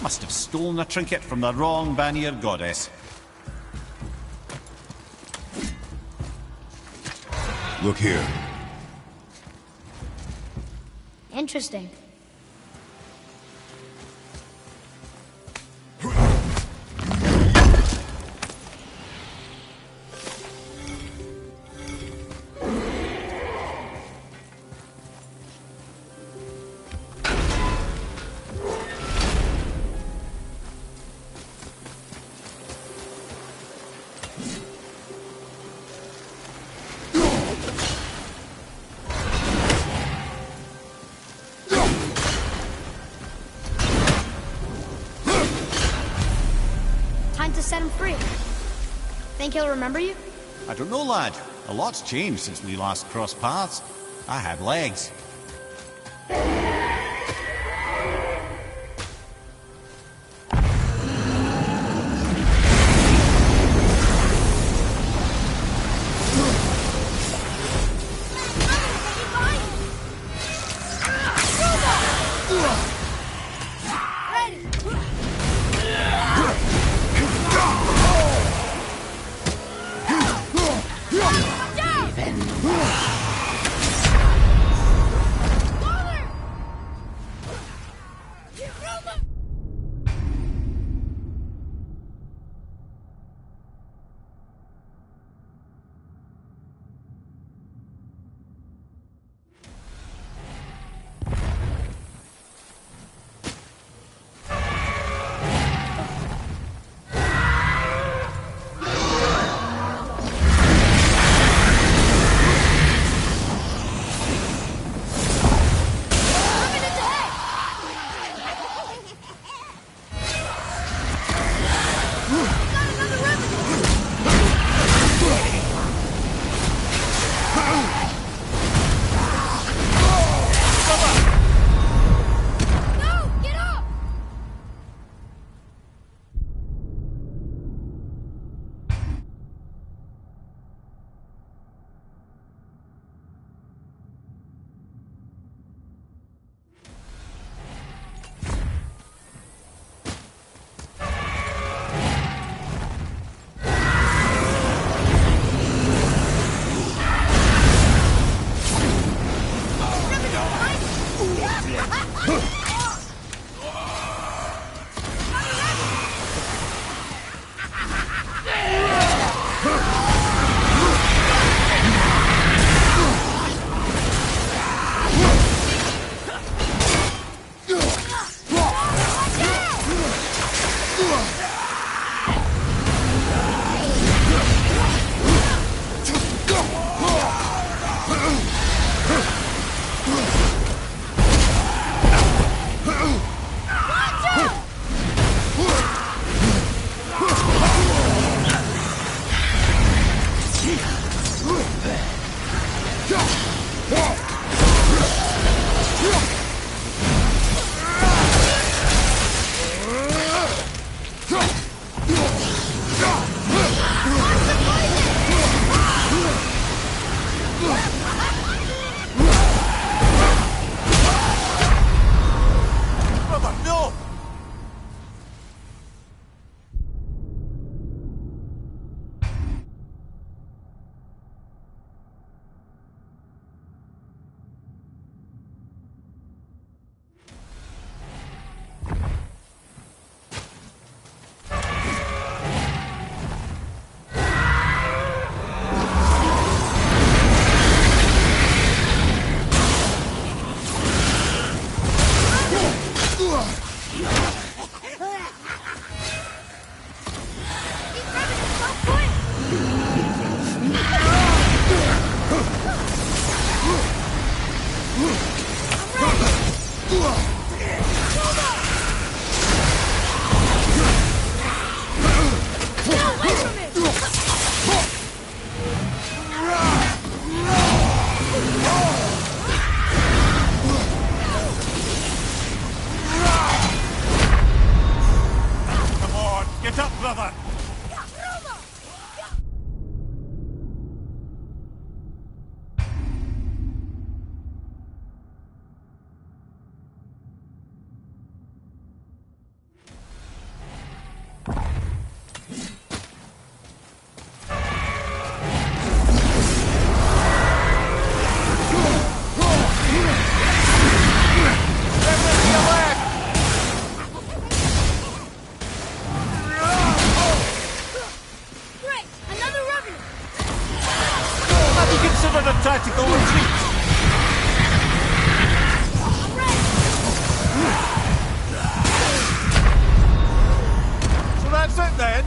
Must have stolen a trinket from the wrong Vanir goddess. Look here. Interesting. Time to set him free. Think he'll remember you? I don't know, lad. A lot's changed since we last crossed paths. I had legs. tactical retreat! So that's it then?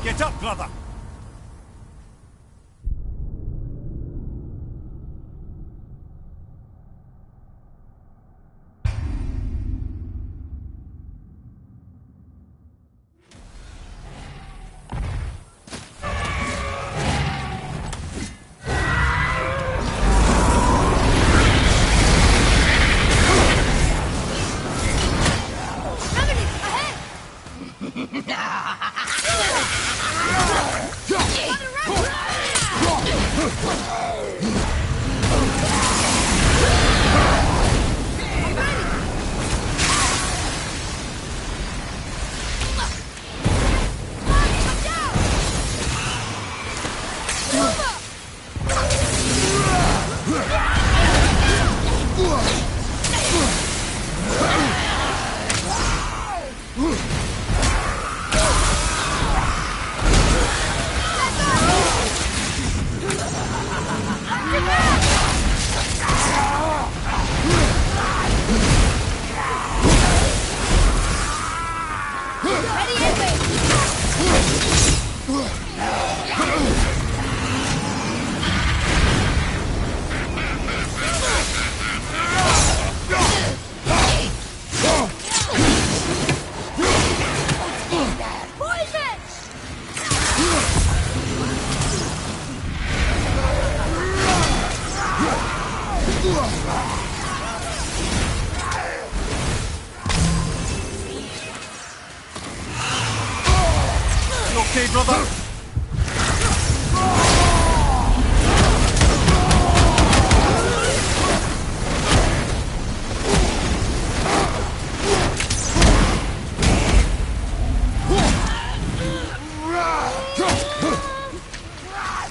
Get up, brother!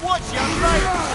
Watch your right!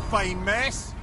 Fine mess.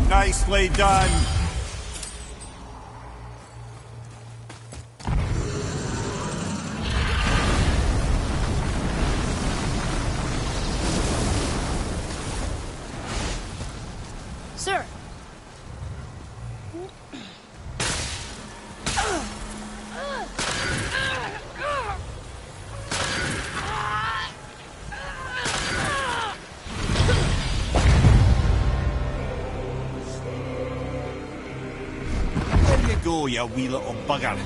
Nicely done. Sir. There you go, you wee little bugger.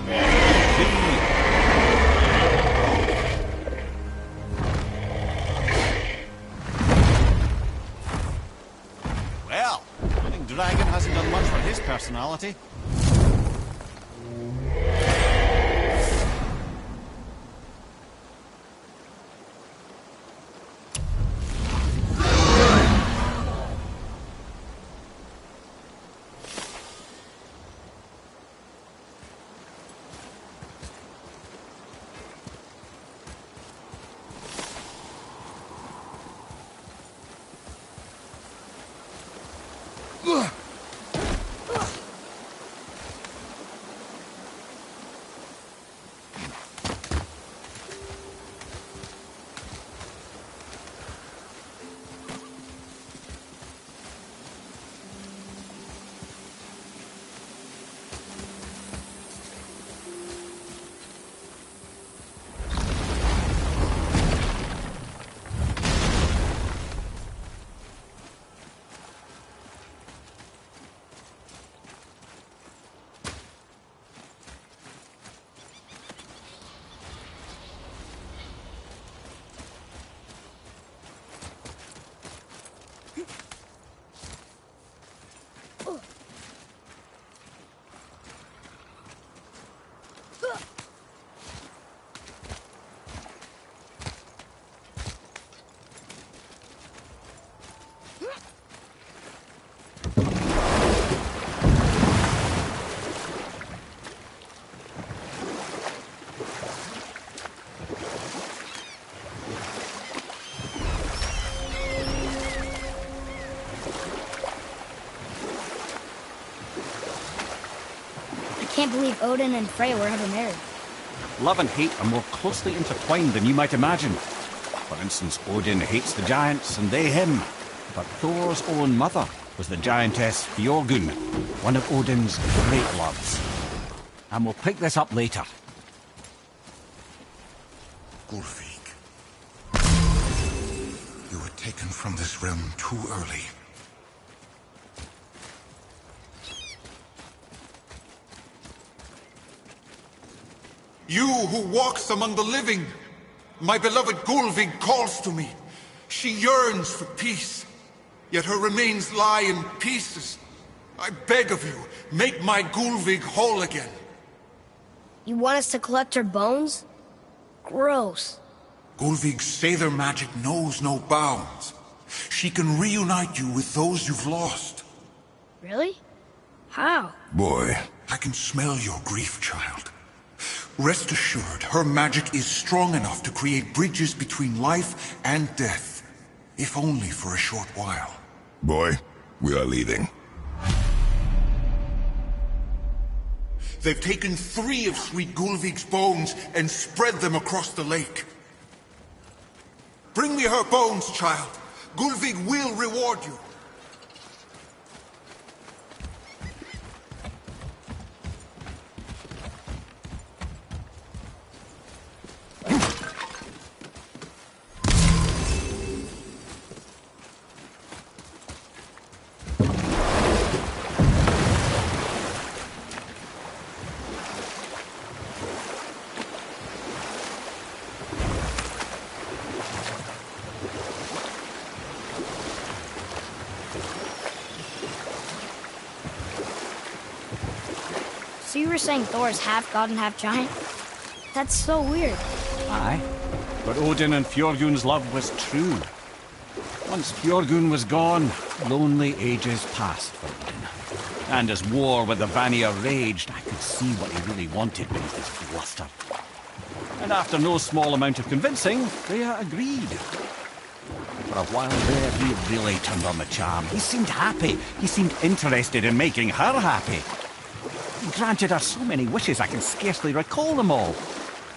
Well, I think Dragon hasn't done much for his personality. I can't believe Odin and Freya were ever married. Love and hate are more closely intertwined than you might imagine. For instance, Odin hates the giants and they him. But Thor's own mother was the giantess Fjorgun, one of Odin's great loves. And we'll pick this up later. Gullveig, you were taken from this realm too early. You who walks among the living, my beloved Gullveig calls to me. She yearns for peace, yet her remains lie in pieces. I beg of you, make my Gullveig whole again. You want us to collect her bones? Gross. Gullveig's Seidr magic knows no bounds. She can reunite you with those you've lost. Really? How? Boy. I can smell your grief, child. Rest assured, her magic is strong enough to create bridges between life and death. If only for a short while. Boy, we are leaving. They've taken 3 of sweet Gullveig's bones and spread them across the lake. Bring me her bones, child. Gullveig will reward you. So you were saying Thor is half god and half giant? That's so weird. Aye, but Odin and Fjorgun's love was true. Once Fjorgun was gone, lonely ages passed for Odin. And as war with the Vanir raged, I could see what he really wanted beneath his bluster. And after no small amount of convincing, Freya agreed. For a while there, he really turned on the charm. He seemed happy. He seemed interested in making her happy. He granted her so many wishes I can scarcely recall them all.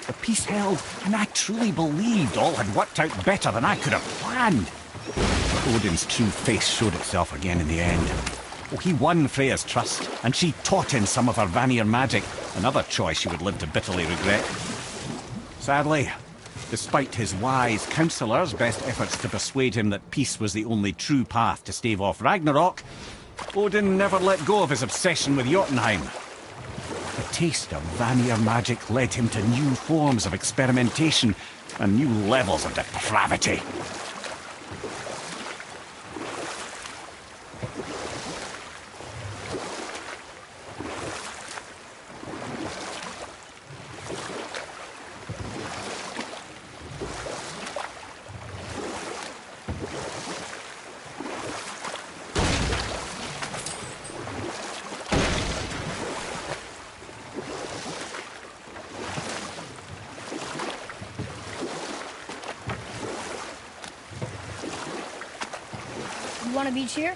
The peace held, and I truly believed all had worked out better than I could have planned. But Odin's true face showed itself again in the end. Oh, he won Freya's trust, and she taught him some of her Vanir magic, another choice she would live to bitterly regret. Sadly, despite his wise counsellors' best efforts to persuade him that peace was the only true path to stave off Ragnarok, Odin never let go of his obsession with Jotunheim. The taste of Vanir magic led him to new forms of experimentation and new levels of depravity. You want a beach here?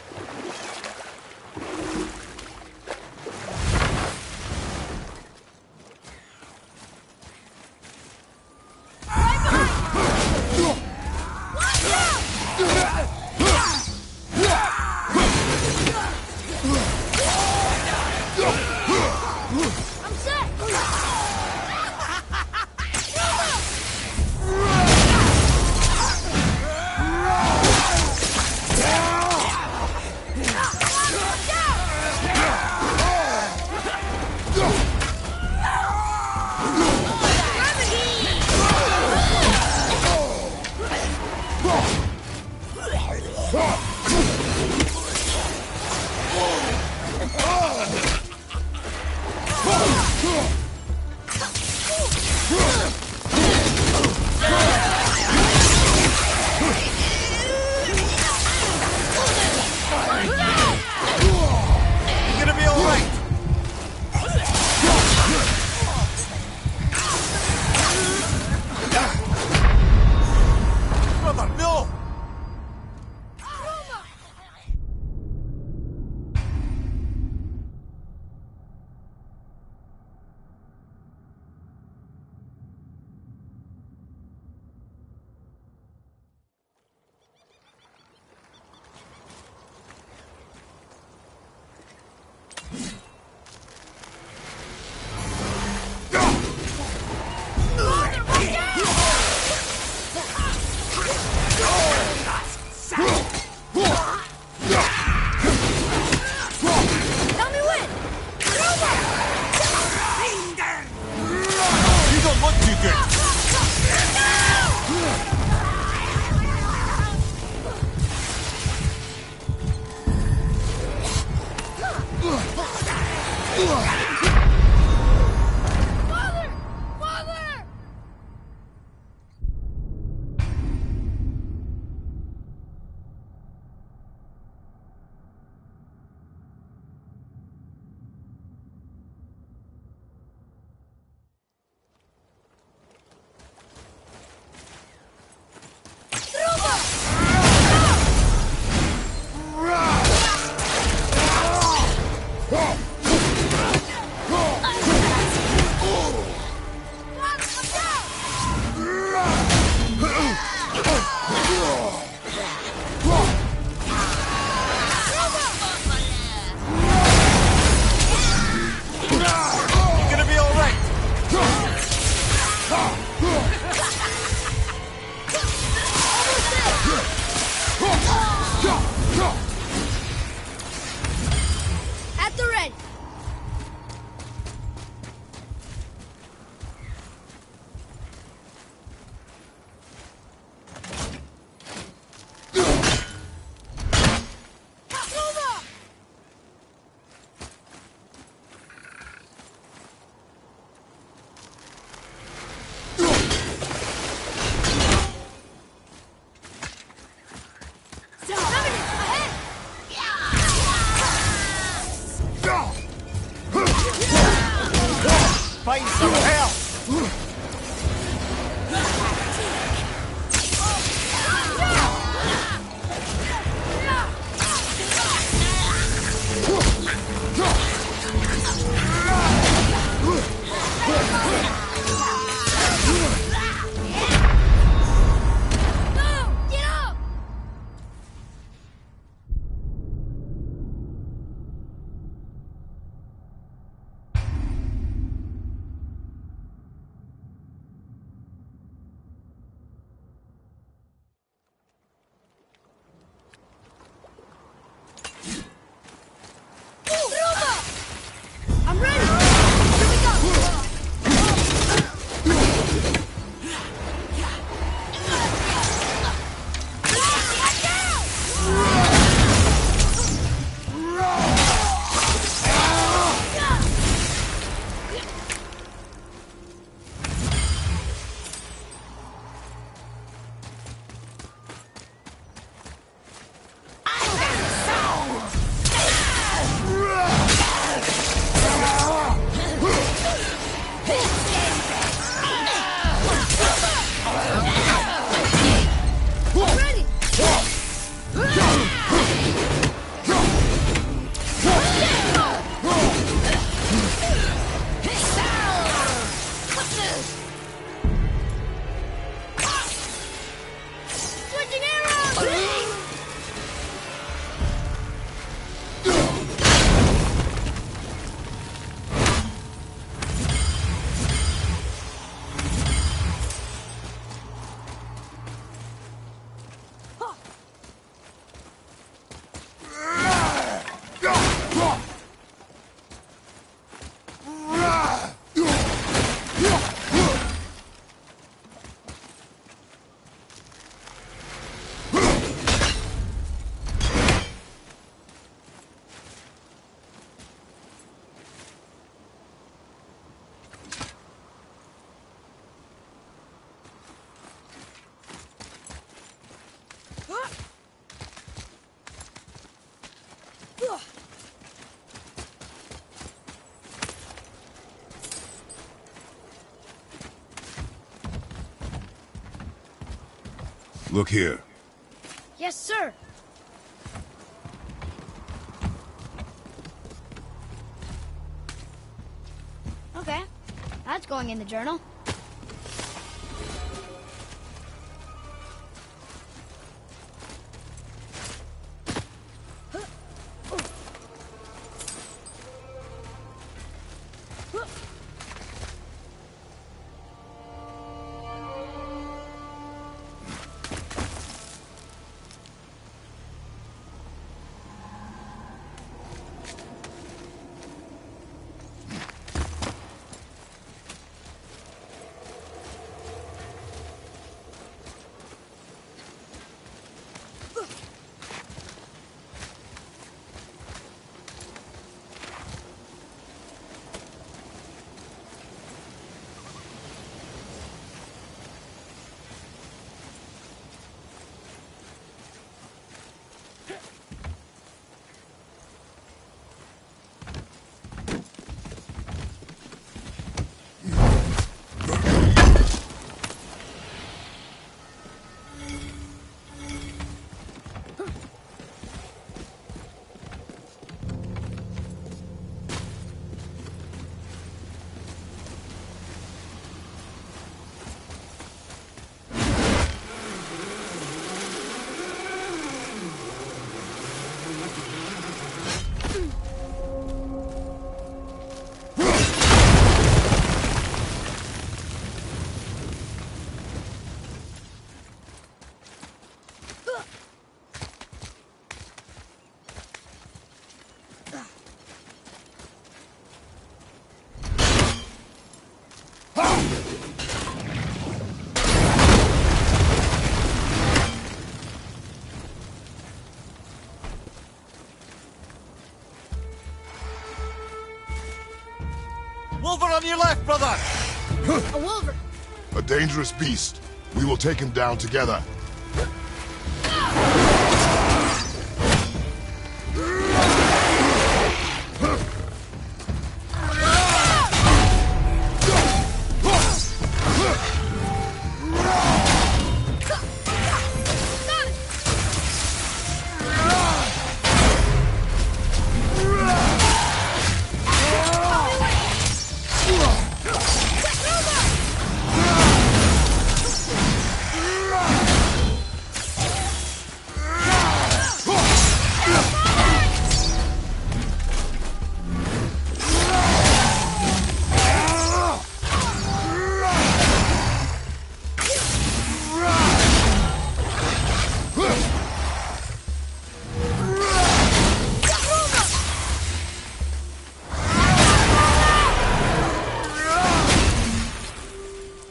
Look here. Yes, sir. Okay, that's going in the journal. Wolver on your left, brother! A wolver! A dangerous beast. We will take him down together.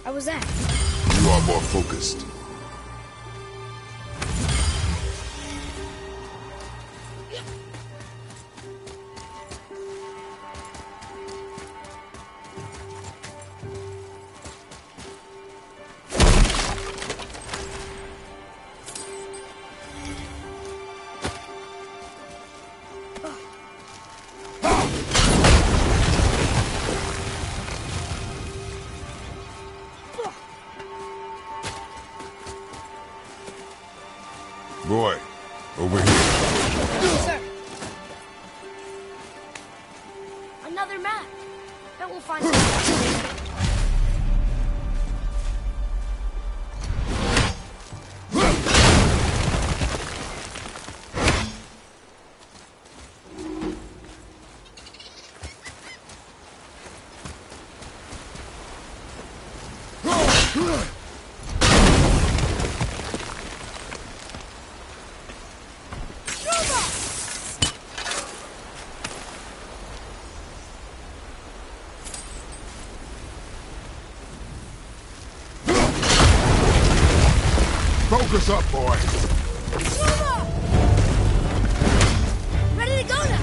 How was that? You are more focused. Boy, over here. Sir. Another map. Bet we'll find something. Focus up, boy. Ready to go now.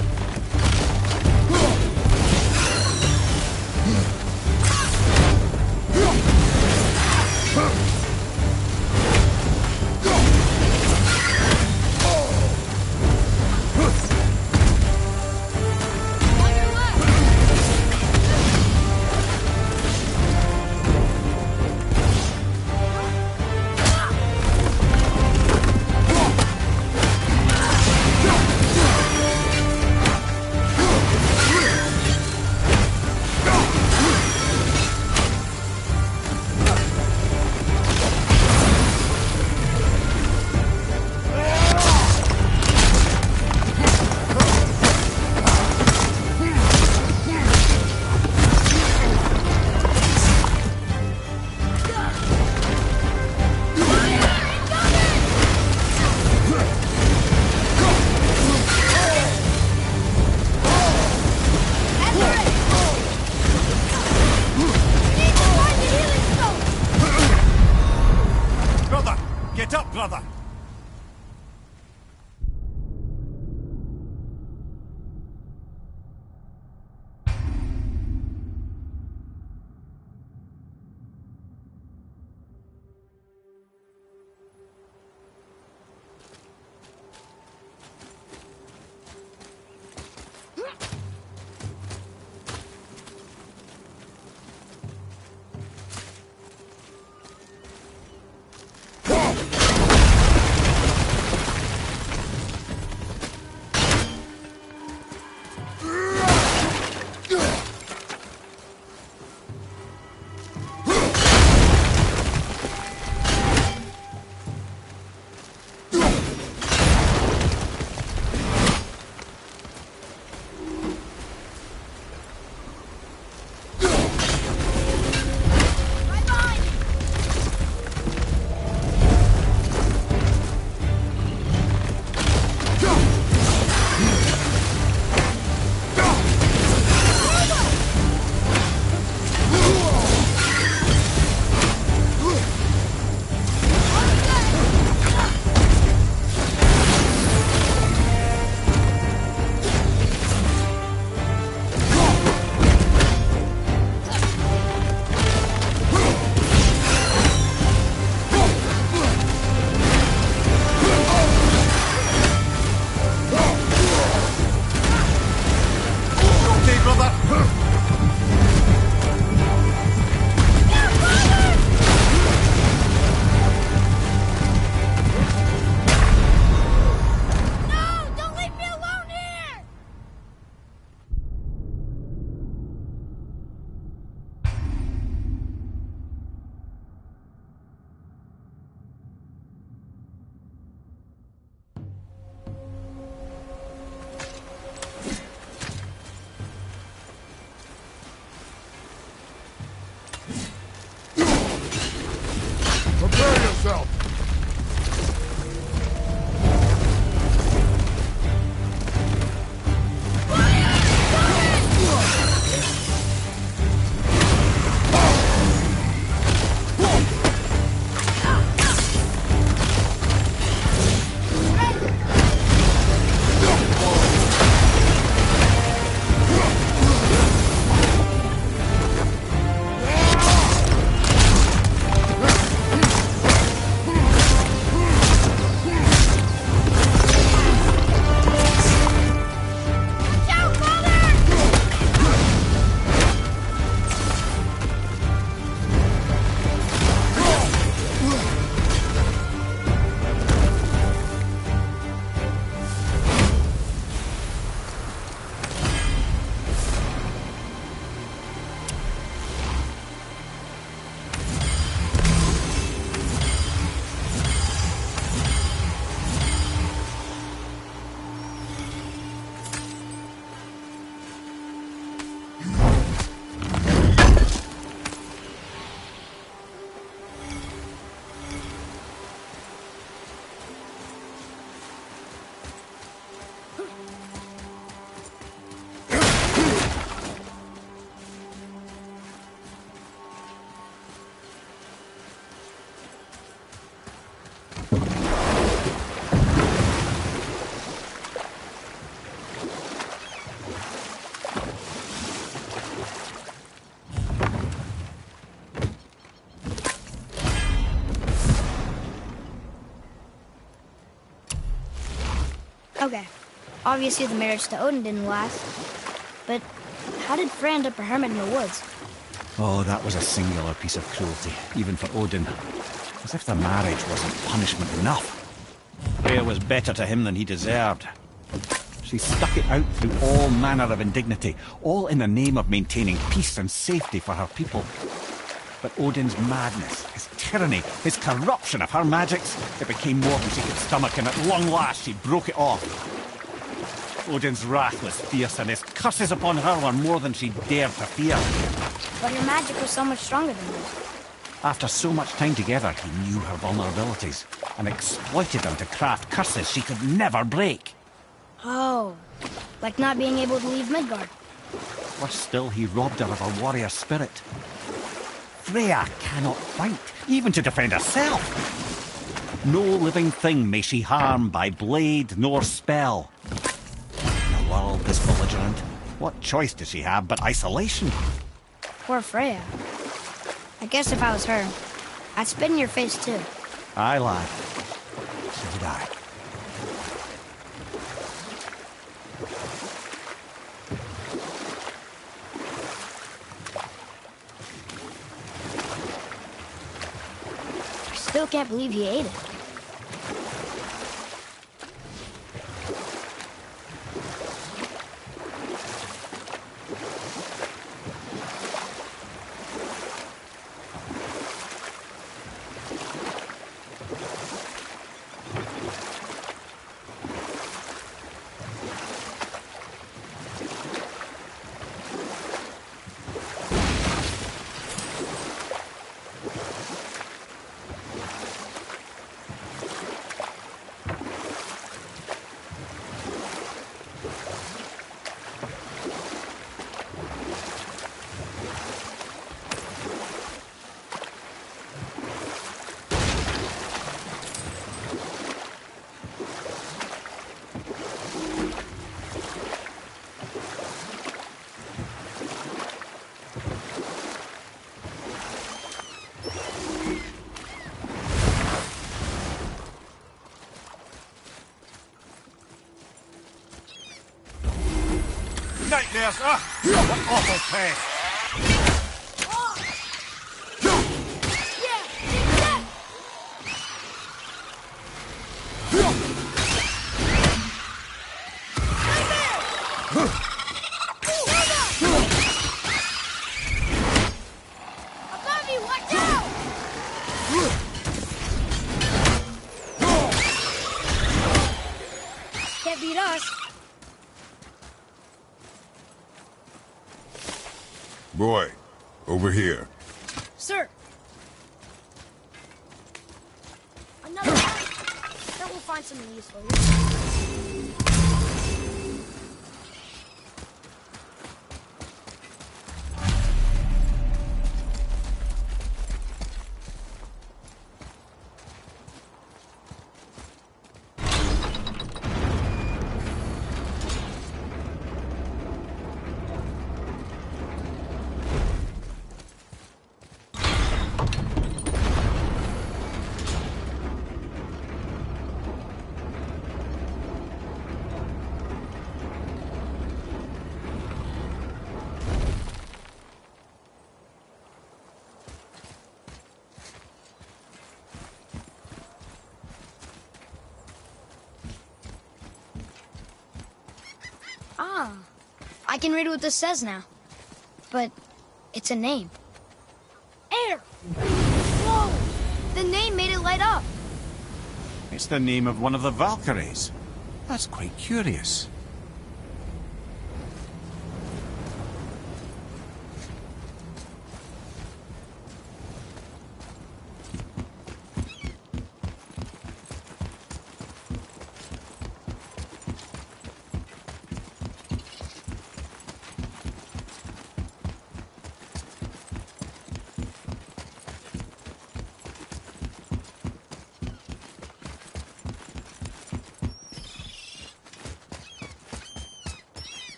Obviously, the marriage to Odin didn't last. But how did Freya end up a hermit in the woods? Oh, that was a singular piece of cruelty, even for Odin. As if the marriage wasn't punishment enough. Freya was better to him than he deserved. She stuck it out through all manner of indignity, all in the name of maintaining peace and safety for her people. But Odin's madness, his tyranny, his corruption of her magics, it became more than she could stomach, and at long last she broke it off. Odin's wrath was fierce, and his curses upon her were more than she dared to fear. But her magic was so much stronger than his. After so much time together, he knew her vulnerabilities, and exploited them to craft curses she could never break. Oh, like not being able to leave Midgard. Worse still, he robbed her of her warrior spirit. Freya cannot fight, even to defend herself. No living thing may she harm by blade nor spell. In a world this belligerent, what choice does she have but isolation? Poor Freya. I guess if I was her, I'd spit in your face too. Aye, lad. So would I. I still can't believe he ate it. Nightmares! Ah! What awful pain! Can't beat us. Boy, over here. Sir. Another one? Sure, we'll find something useful here. Ah, I can read what this says now. But it's a name. Air! Whoa! The name made it light up. It's the name of one of the Valkyries. That's quite curious.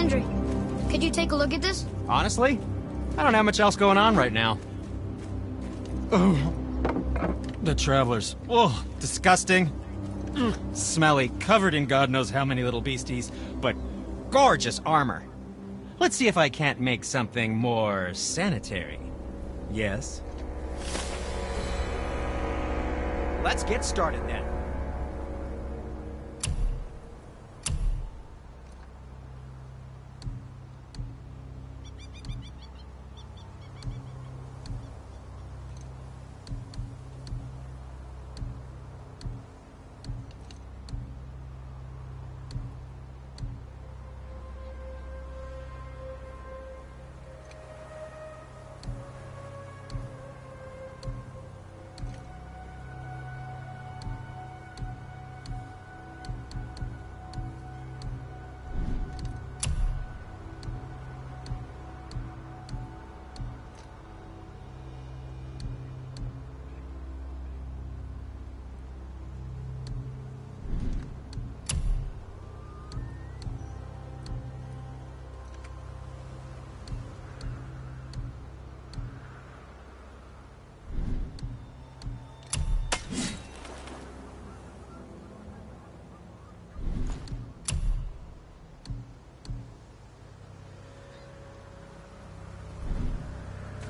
Sindri, could you take a look at this? Honestly, I don't have much else going on right now. Oh, the Travelers. Oh, disgusting. Smelly, covered in God knows how many little beasties, but gorgeous armor. Let's see if I can't make something more sanitary. Yes? Let's get started then.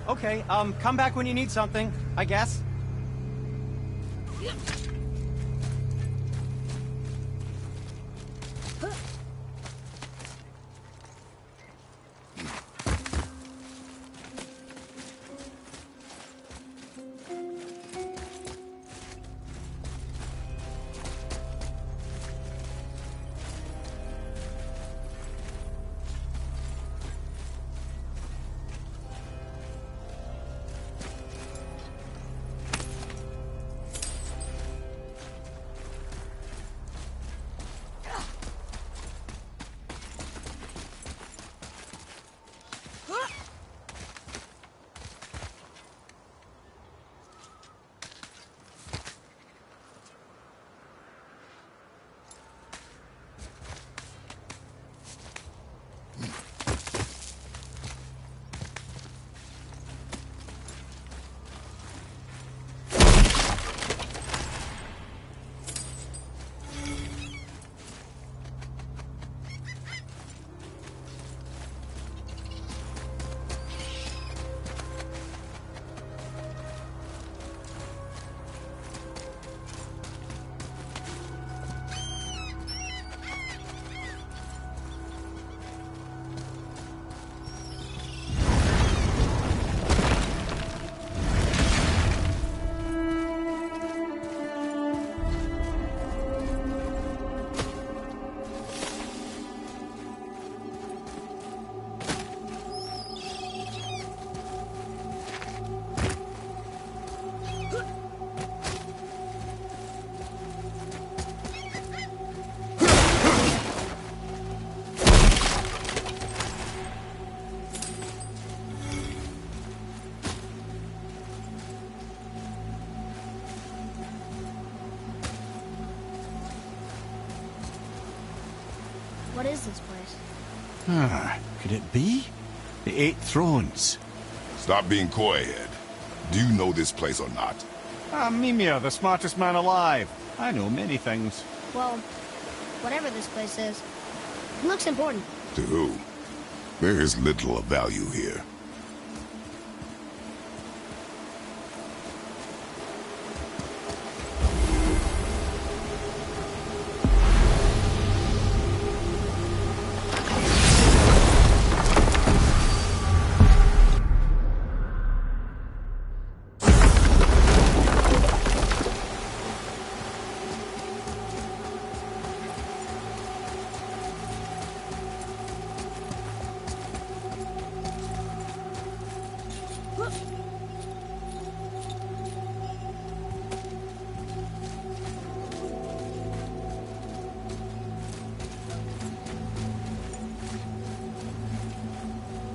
Okay, come back when you need something, I guess. What is this place? Could it be? The Eight Thrones. Stop being coy, Ed. Do you know this place or not? I'm Mimir, the smartest man alive. I know many things. Well, whatever this place is, it looks important. To who? There is little of value here.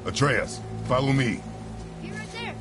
Atreus, follow me. Be right there.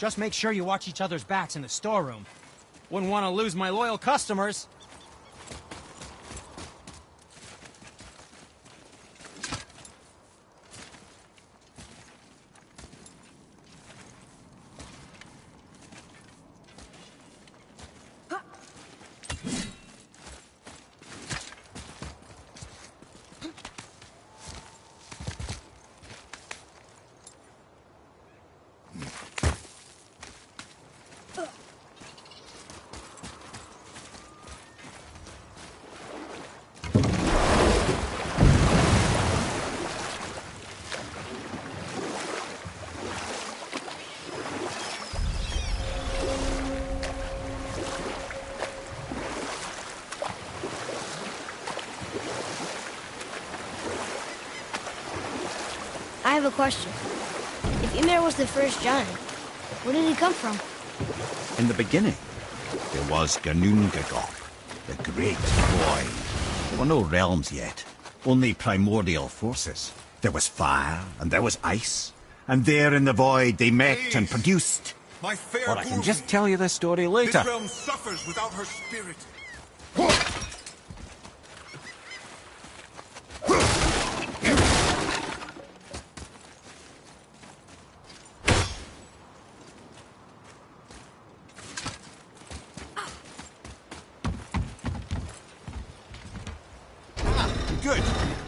Just make sure you watch each other's backs in the storeroom. Wouldn't want to lose my loyal customers. I have a question. If Ymir was the first giant, where did he come from? In the beginning, there was Ginnungagap, the great void. There were no realms yet, only primordial forces. There was fire, and there was ice. And there in the void they met and produced. My fair Or I can Gulving. just tell you this story later. This realm suffers without her spirit. Good.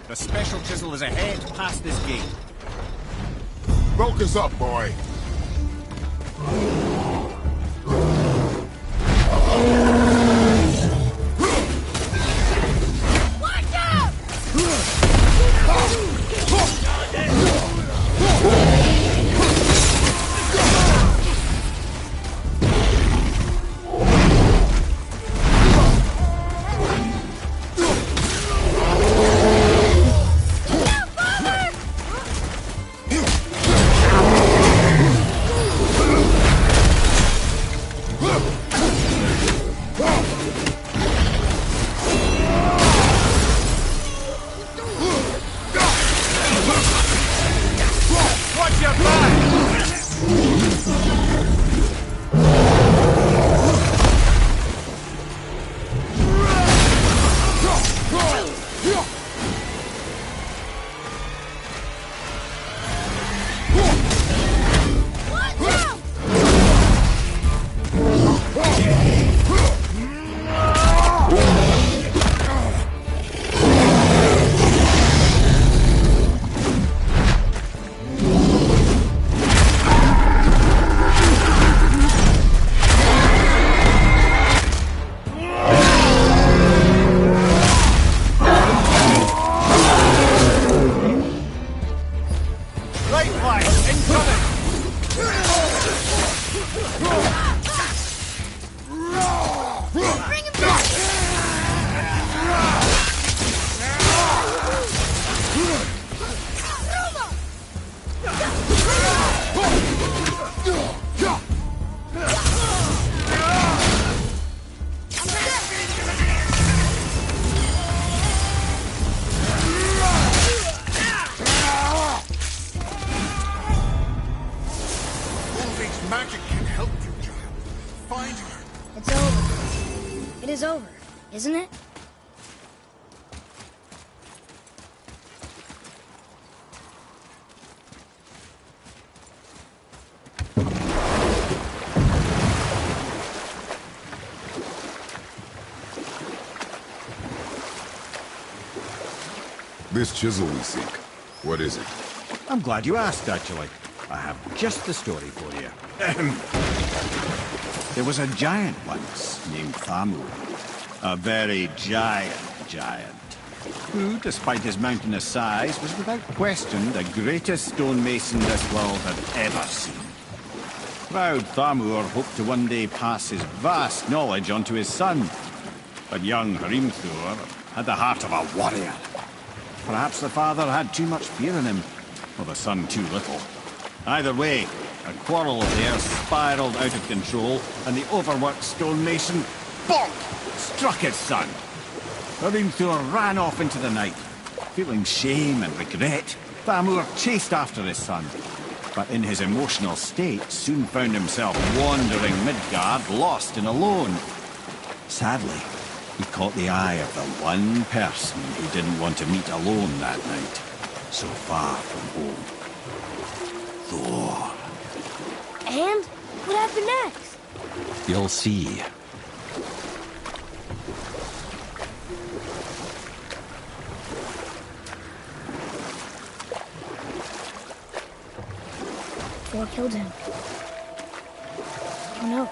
The special chisel is ahead past this gate. Focus up, boy. Watch out! Watch your back! Right flank, incoming! Bring him back! Gulving's magic can help you, child. Find her. It's over. It is over, isn't it? This chisel we seek, what is it? I'm glad you asked, actually. I have just the story for you. There was a giant once named Thamur. A very giant, who, despite his mountainous size, was without question the greatest stonemason this world had ever seen. Proud Thamur hoped to one day pass his vast knowledge on to his son. But young Hrimthur had the heart of a warrior. Perhaps the father had too much fear in him, or the son too little. Either way, a quarrel of theirs spiraled out of control, and the overworked stonemason, bonk, struck his son. Hrimthur ran off into the night. Feeling shame and regret, Thamur chased after his son. but in his emotional state soon found himself wandering Midgard, lost and alone. Sadly, he caught the eye of the one person he didn't want to meet alone that night, so far from home. Thor. And what happened next? You'll see. Thor killed him. Oh no.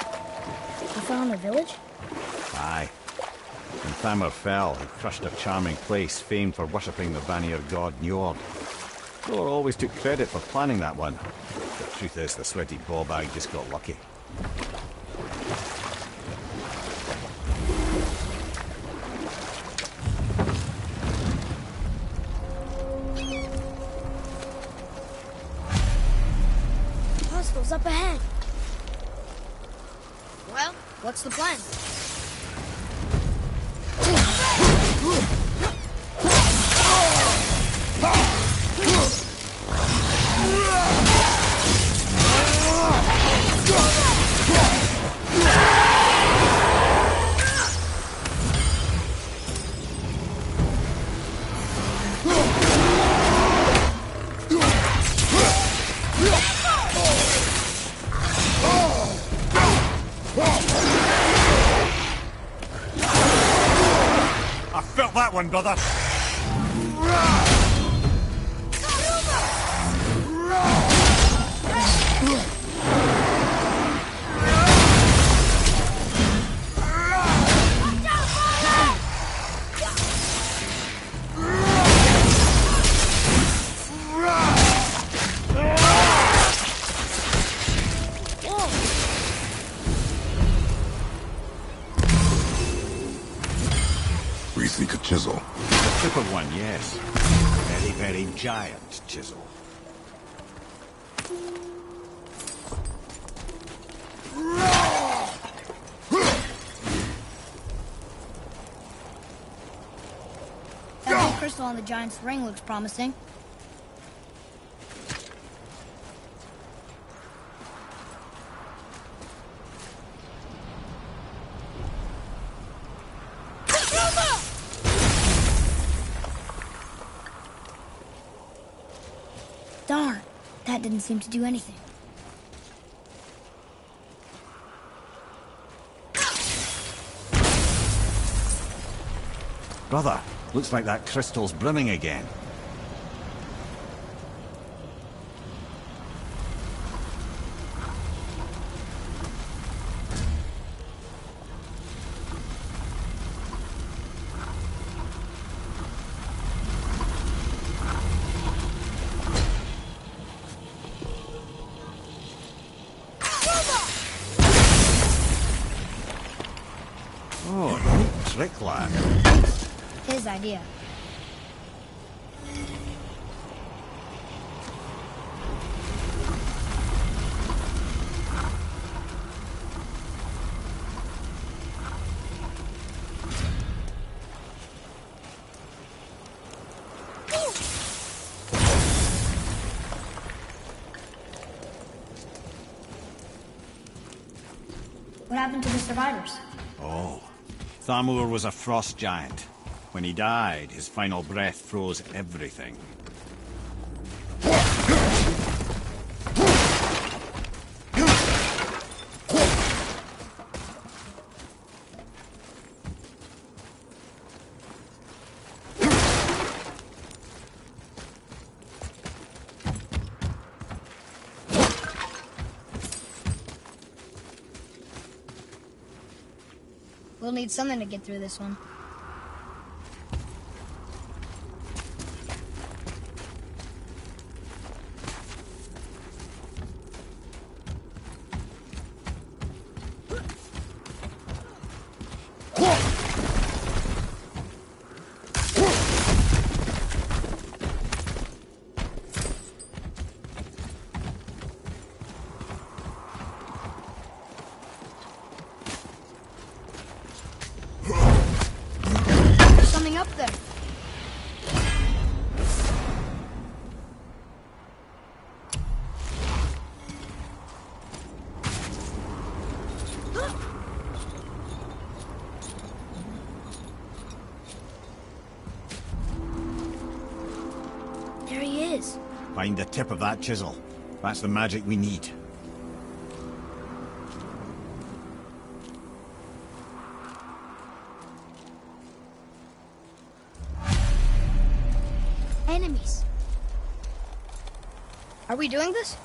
He fell in the village? Aye. When Thamur fell, he crushed a charming place famed for worshipping the Vanir god Njord. Thor always took credit for planning that one. The truth is, the sweaty ballbag just got lucky. Hostiles up ahead. Well, what's the plan? I felt that one, brother! We seek a chisel. The tip of one, yes. Very, very giant chisel. That big crystal on the giant's ring looks promising. Darn, that didn't seem to do anything. Brother, looks like that crystal's brimming again. Oh, neat trick, lad. His idea. What happened to the survivors? Oh, Thamur was a frost giant. When he died, his final breath froze everything. We'll need something to get through this one. is? Find the tip of that chisel. That's the magic we need. Enemies. Are we doing this?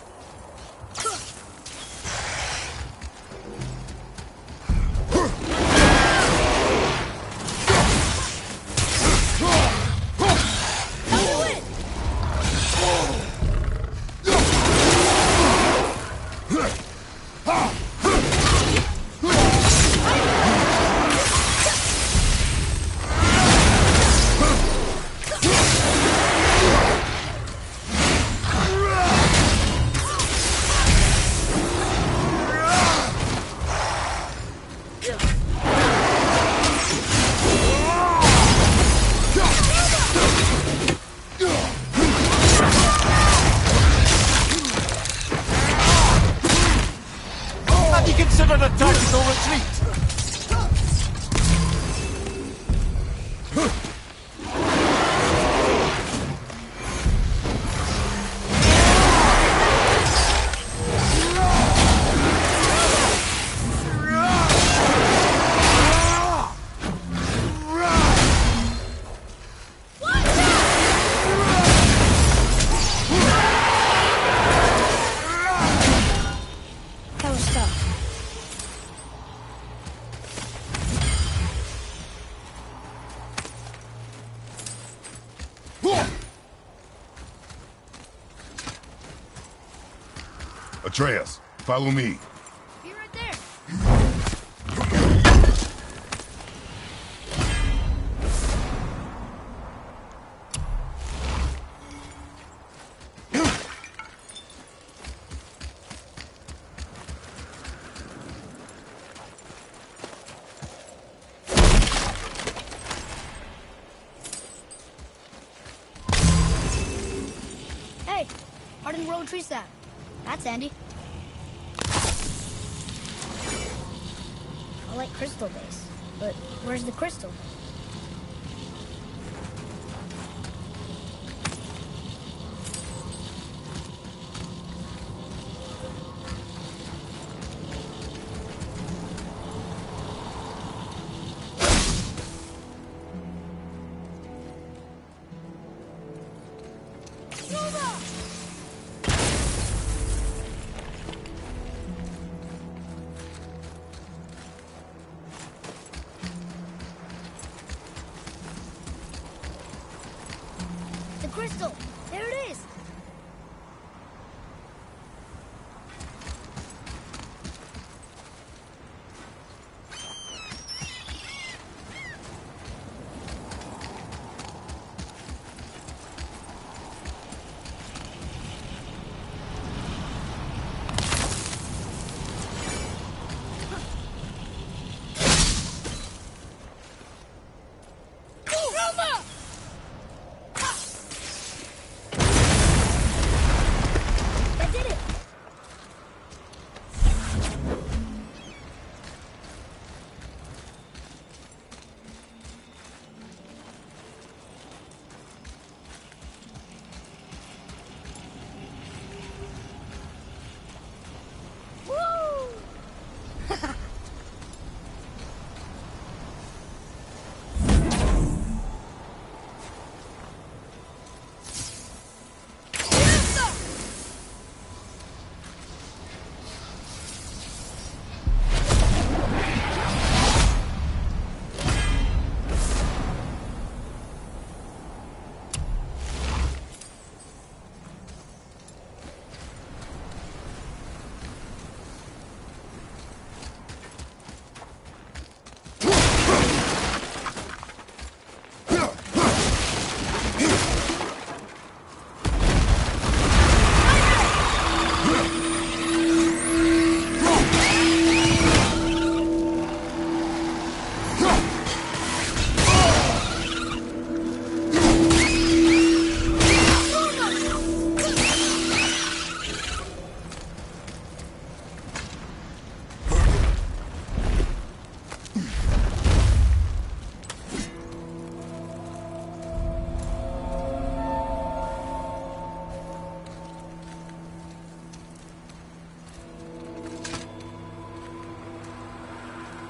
Have you considered a tactical retreat? That was tough. Atreus, follow me. Be right there. Hey, hardened road tree sap. That's handy. I like crystal base, but where's the crystal? The crystal! There it is!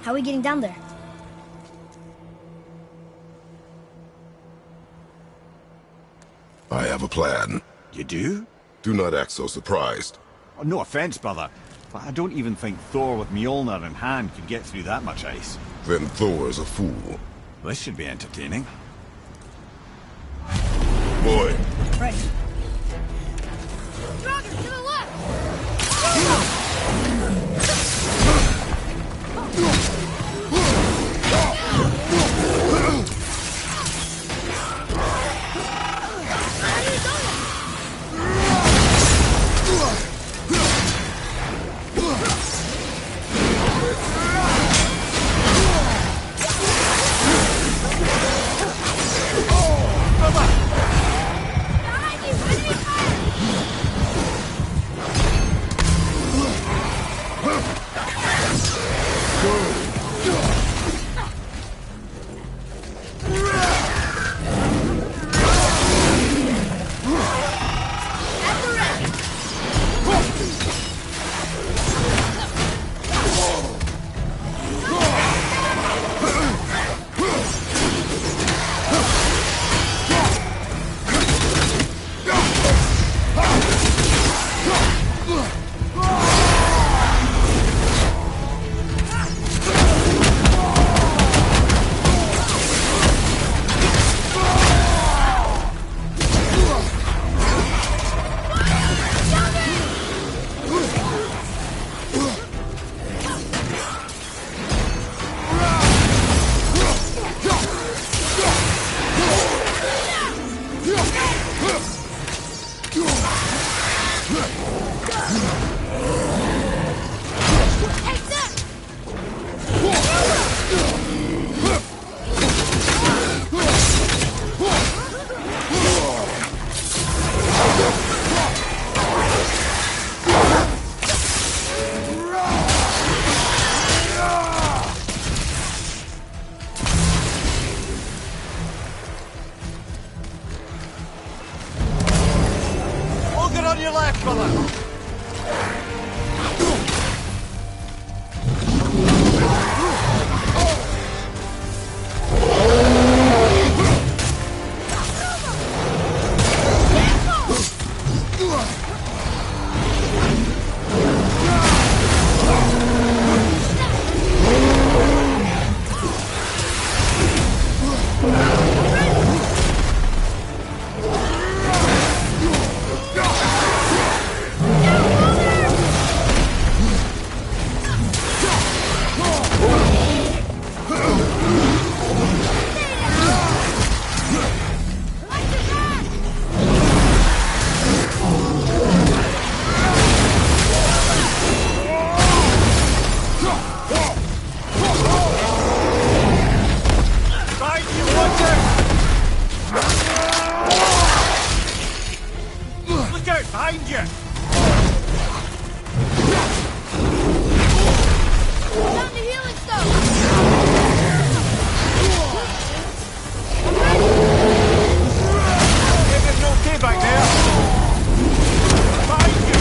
How are we getting down there? I have a plan. You do? Do not act so surprised. Oh, no offense, brother, but I don't even think Thor with Mjolnir in hand could get through that much ice. Then Thor's a fool. This should be entertaining. Boy. Right. Stronger to the left! On your left, brother! Behind you! Found the healing stone! Everything okay back there? Behind you!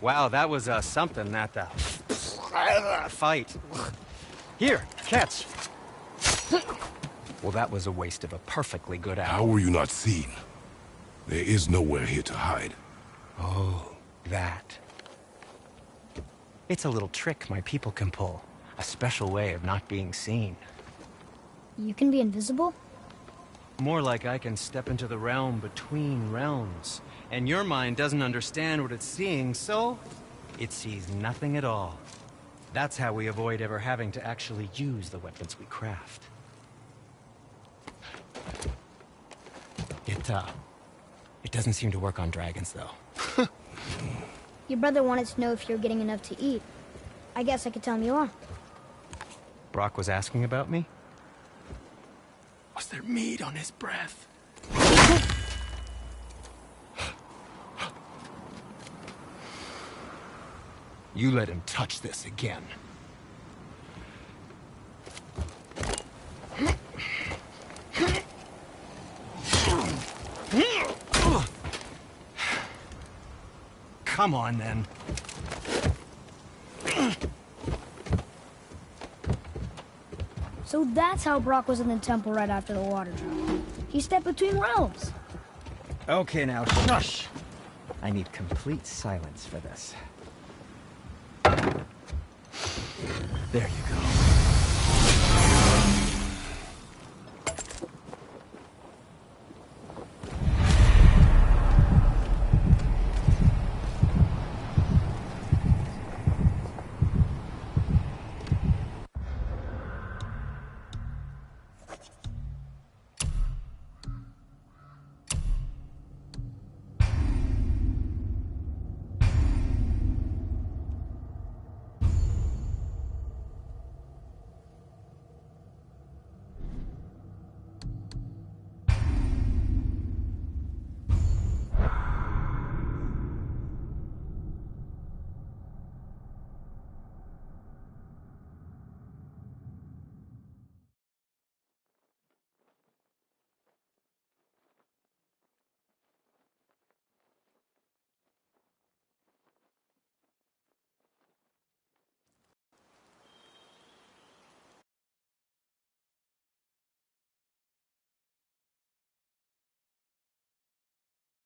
Wow, that was something, that fight. Here, catch. Well, that was a waste of a perfectly good hour. How were you not seen? There is nowhere here to hide. Oh, that. It's a little trick my people can pull. A special way of not being seen. You can be invisible? More like I can step into the realm between realms. And your mind doesn't understand what it's seeing, so it sees nothing at all. That's how we avoid ever having to actually use the weapons we craft. It doesn't seem to work on dragons, though. Your brother wanted to know if you're getting enough to eat. I guess I could tell him you are. Brock was asking about me? Was there meat on his breath? You let him touch this again. Come on, then. So that's how Brock was in the temple right after the water drop. He stepped between realms. Okay, now, shush! I need complete silence for this. There you go.